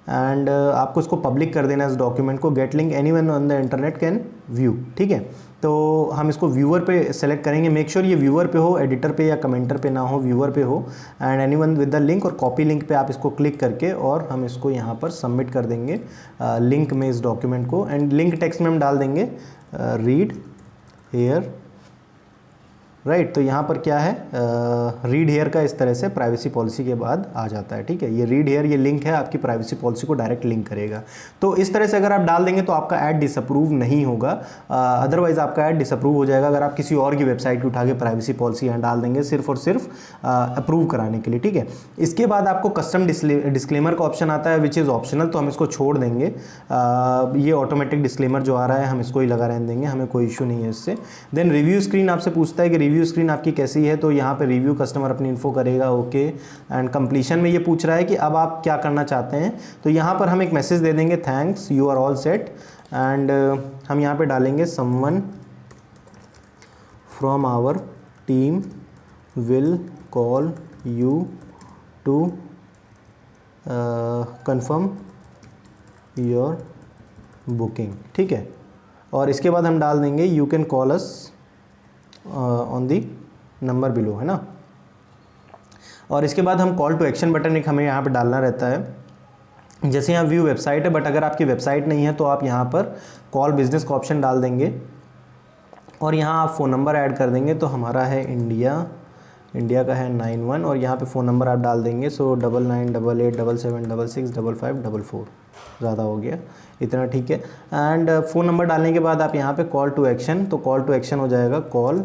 एंड आपको इसको पब्लिक कर देना है इस डॉक्यूमेंट को, gate link anyone on the internet can view. ठीक है, तो हम इसको व्यूअर पे सेलेक्ट करेंगे, मेक श्योर ये व्यूअर पे हो, एडिटर पे या कमेंटर पे ना हो, व्यूअर पे हो and anyone with the link, और कॉपी लिंक पे आप इसको क्लिक करके और हम इसको यहाँ पर सबमिट कर देंगे लिंक में इस डॉक्यूमेंट को एंड लिंक टेक्स्ट में हम डाल देंगे रीड हेयर, राइट। तो यहाँ पर क्या है, रीड हेयर का इस तरह से प्राइवेसी पॉलिसी के बाद आ जाता है। ठीक है, ये रीड हेयर ये लिंक है, आपकी प्राइवेसी पॉलिसी को डायरेक्ट लिंक करेगा। तो इस तरह से अगर आप डाल देंगे तो आपका ऐड डिसअप्रूव नहीं होगा, अदरवाइज आपका ऐड डिसअप्रूव हो जाएगा अगर आप किसी और की वेबसाइट की उठा के प्राइवेसी पॉलिसी यहाँ डाल देंगे सिर्फ और सिर्फ अप्रूव कराने के लिए। ठीक है, इसके बाद आपको कस्टम डिस्क्लेमर का ऑप्शन आता है विच इज़ ऑप्शनल, तो हम इसको छोड़ देंगे। ये ऑटोमेटिक डिस्क्लेमर जो आ रहा है हम इसको ही लगा रहने देंगे, हमें कोई इशू नहीं है इससे। देन रिव्यू स्क्रीन आपसे पूछता है कि रिव्यू स्क्रीन आपकी कैसी है, तो यहाँ पे रिव्यू कस्टमर अपनी इन्फो करेगा, ओके। एंड कंप्लीशन में ये पूछ रहा है कि अब आप क्या करना चाहते हैं, तो यहाँ पर हम एक मैसेज दे देंगे thanks you are all set and हम यहाँ पे डालेंगे someone from our team will call you to confirm your booking. ठीक है, और इसके बाद हम डाल देंगे you can call us on the number below, है ना। और इसके बाद हम कॉल टू एक्शन बटन एक हमें यहाँ पे डालना रहता है। जैसे यहाँ व्यू वेबसाइट है, बट अगर आपकी वेबसाइट नहीं है तो आप यहाँ पर कॉल बिजनेस का ऑप्शन डाल देंगे और यहाँ आप फ़ोन नंबर ऐड कर देंगे। तो हमारा है इंडिया का है 91 और यहाँ पे फ़ोन नंबर आप डाल देंगे। सो 998877665544, ज़्यादा हो गया, इतना ठीक है। एंड फ़ोन नंबर डालने के बाद आप यहाँ पे कॉल टू एक्शन, तो कॉल टू एक्शन हो जाएगा कॉल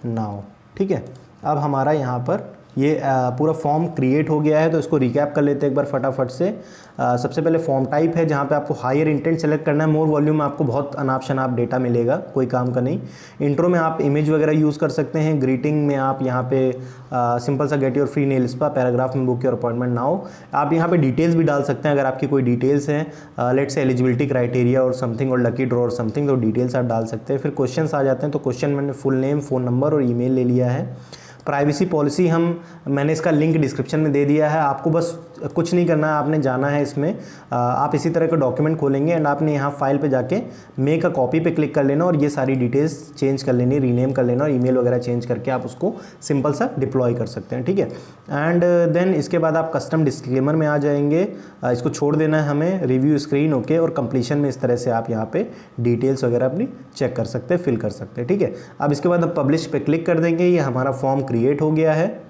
नाउ। ठीक है, अब हमारा यहाँ पर ये पूरा फॉर्म क्रिएट हो गया है। तो इसको रिकैप कर लेते हैं एक बार फटाफट से। सबसे पहले फॉर्म टाइप है जहाँ पे आपको हायर इंटेंट सेलेक्ट करना है। मोर वॉल्यूम में आपको बहुत अनाप शनाप डेटा मिलेगा, कोई काम का नहीं। इंट्रो में आप इमेज वगैरह यूज़ कर सकते हैं। ग्रीटिंग में आप यहाँ पे सिंपल सा gate your free nail spa. Paragraph में बुक योर अपॉइंटमेंट नाउ। आप यहाँ पे डिटेल्स भी डाल सकते हैं अगर आपकी कोई डिटेल्स हैं, लेट्स से एलिजिबिलिटी क्राइटेरिया और समथिंग और लकी ड्रॉ और समथिंग, तो डिटेल्स आप डाल सकते हैं। फिर क्वेश्चन आ जाते हैं, तो क्वेश्चन मैंने फुल नेम, फ़ोन नंबर और ईमेल ले लिया है। प्राइवेसी पॉलिसी मैंने इसका लिंक डिस्क्रिप्शन में दे दिया है। आपको बस कुछ नहीं करना है, आपने जाना है इसमें, आप इसी तरह का डॉक्यूमेंट खोलेंगे एंड आपने यहाँ फाइल पे जाके मेक अ कॉपी पे क्लिक कर लेना और ये सारी डिटेल्स चेंज कर लेनी, रीनेम कर लेना और ईमेल वगैरह चेंज करके आप उसको सिंपल सा डिप्लॉय कर सकते हैं, ठीक है। एंड देन इसके बाद आप कस्टम डिस्क्लेमर में आ जाएंगे, इसको छोड़ देना है हमें, रिव्यू स्क्रीन ओके, और कंप्लीशन में इस तरह से आप यहाँ पे डिटेल्स वगैरह अपनी चेक कर सकते हैं, फिल कर सकते हैं, ठीक है। अब इसके बाद हम पब्लिश पे क्लिक कर देंगे, ये हमारा फॉर्म क्रिएट हो गया है।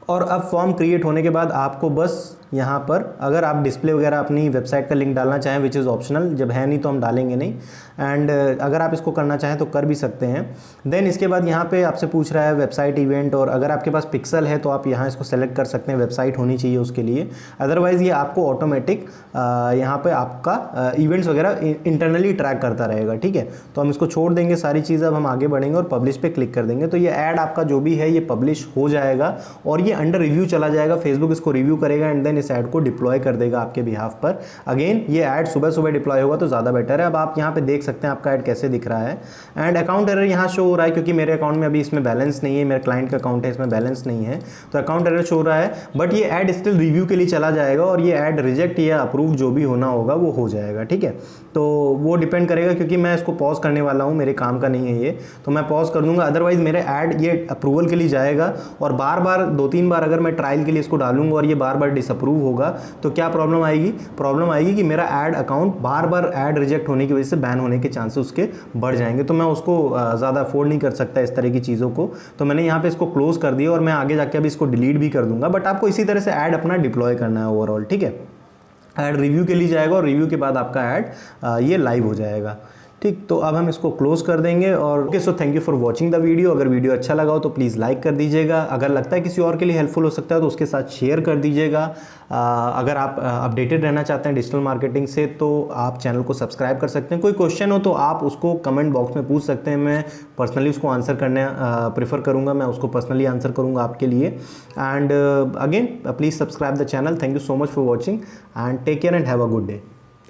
और अब फॉर्म क्रिएट होने के बाद आपको बस यहाँ पर अगर आप डिस्प्ले वगैरह अपनी वेबसाइट का लिंक डालना चाहें, विच इज़ ऑप्शनल, जब है नहीं तो हम डालेंगे नहीं, एंड अगर आप इसको करना चाहें तो कर भी सकते हैं। देन इसके बाद यहाँ पे आपसे पूछ रहा है वेबसाइट इवेंट, और अगर आपके पास पिक्सल है तो आप यहाँ इसको सेलेक्ट कर सकते हैं, वेबसाइट होनी चाहिए उसके लिए, अदरवाइज़ ये आपको ऑटोमेटिक यहाँ पे आपका इवेंट्स वगैरह इंटरनली ट्रैक करता रहेगा, ठीक है। तो हम इसको छोड़ देंगे सारी चीज़, अब हम आगे बढ़ेंगे और पब्लिश पे क्लिक कर देंगे, तो ये ऐड आपका जो भी है ये पब्लिश हो जाएगा और ये अंडर रिव्यू चला जाएगा। फेसबुक इसको रिव्यू करेगा एंड देन इस ऐड को डिप्लॉय कर देगा आपके बिहाफ पर। अगेन ये ऐड सुबह सुबह डिप्लॉय होगा तो ज़्यादा बेटर है। अब आप यहाँ पे देख सकते हैं आपका ऐड कैसे दिख रहा है, एंड अकाउंट एरर यहाँ शो हो रहा है क्योंकि मेरे अकाउंट में अभी इसमें बैलेंस नहीं है, मेरे क्लाइंट का अकाउंट है, इसमें बैलेंस नहीं है, तो अकाउंट एरर शो हो रहा है, बट ये ऐड स्टिल रिव्यू के लिए चला जाएगा और ये ऐड रिजेक्ट या अप्रूव जो भी होना होगा वो हो जाएगा, ठीक है। तो वो डिपेंड करेगा, क्योंकि मैं इसको पॉज करने वाला हूँ, मेरे काम का नहीं है ये, तो मैं पॉज कर दूंगा, अदरवाइज मेरे ऐड ये अप्रूवल के लिए जाएगा और बार बार 2-3 बार अगर मैं ट्रायल के लिए इसको डालूंगा और ये बार बार डिसअप्रूव होगा तो क्या प्रॉब्लम आएगी कि मेरा ऐड अकाउंट बार बार ऐड रिजेक्ट होने की वजह से बैन होने के चांसेस उसके बढ़ जाएंगे, तो मैं उसको ज़्यादा अफोर्ड नहीं कर सकता इस तरह की चीज़ों को। तो मैंने यहाँ पे इसको क्लोज कर दिया और मैं आगे जाके अभी इसको डिलीट भी कर दूंगा, बट आपको इसी तरह से ऐड अपना डिप्लॉय करना है ओवरऑल, ठीक है। ऐड रिव्यू के लिए जाएगा और रिव्यू के बाद आपका ऐड ये लाइव हो जाएगा, ठीक। तो अब हम इसको क्लोज कर देंगे और okay, so thank you for watching the video. अगर वीडियो अच्छा लगा हो तो प्लीज़ लाइक कर दीजिएगा, अगर लगता है किसी और के लिए हेल्पफुल हो सकता है तो उसके साथ शेयर कर दीजिएगा। अगर आप अपडेटेड रहना चाहते हैं डिजिटल मार्केटिंग से तो आप चैनल को सब्सक्राइब कर सकते हैं। कोई क्वेश्चन हो तो आप उसको कमेंट बॉक्स में पूछ सकते हैं, मैं पर्सनली उसको आंसर करने प्रेफर करूँगा, मैं उसको पर्सनली आंसर करूँगा आपके लिए। And again please subscribe the channel. Thank you so much for watching and take care and have a good day.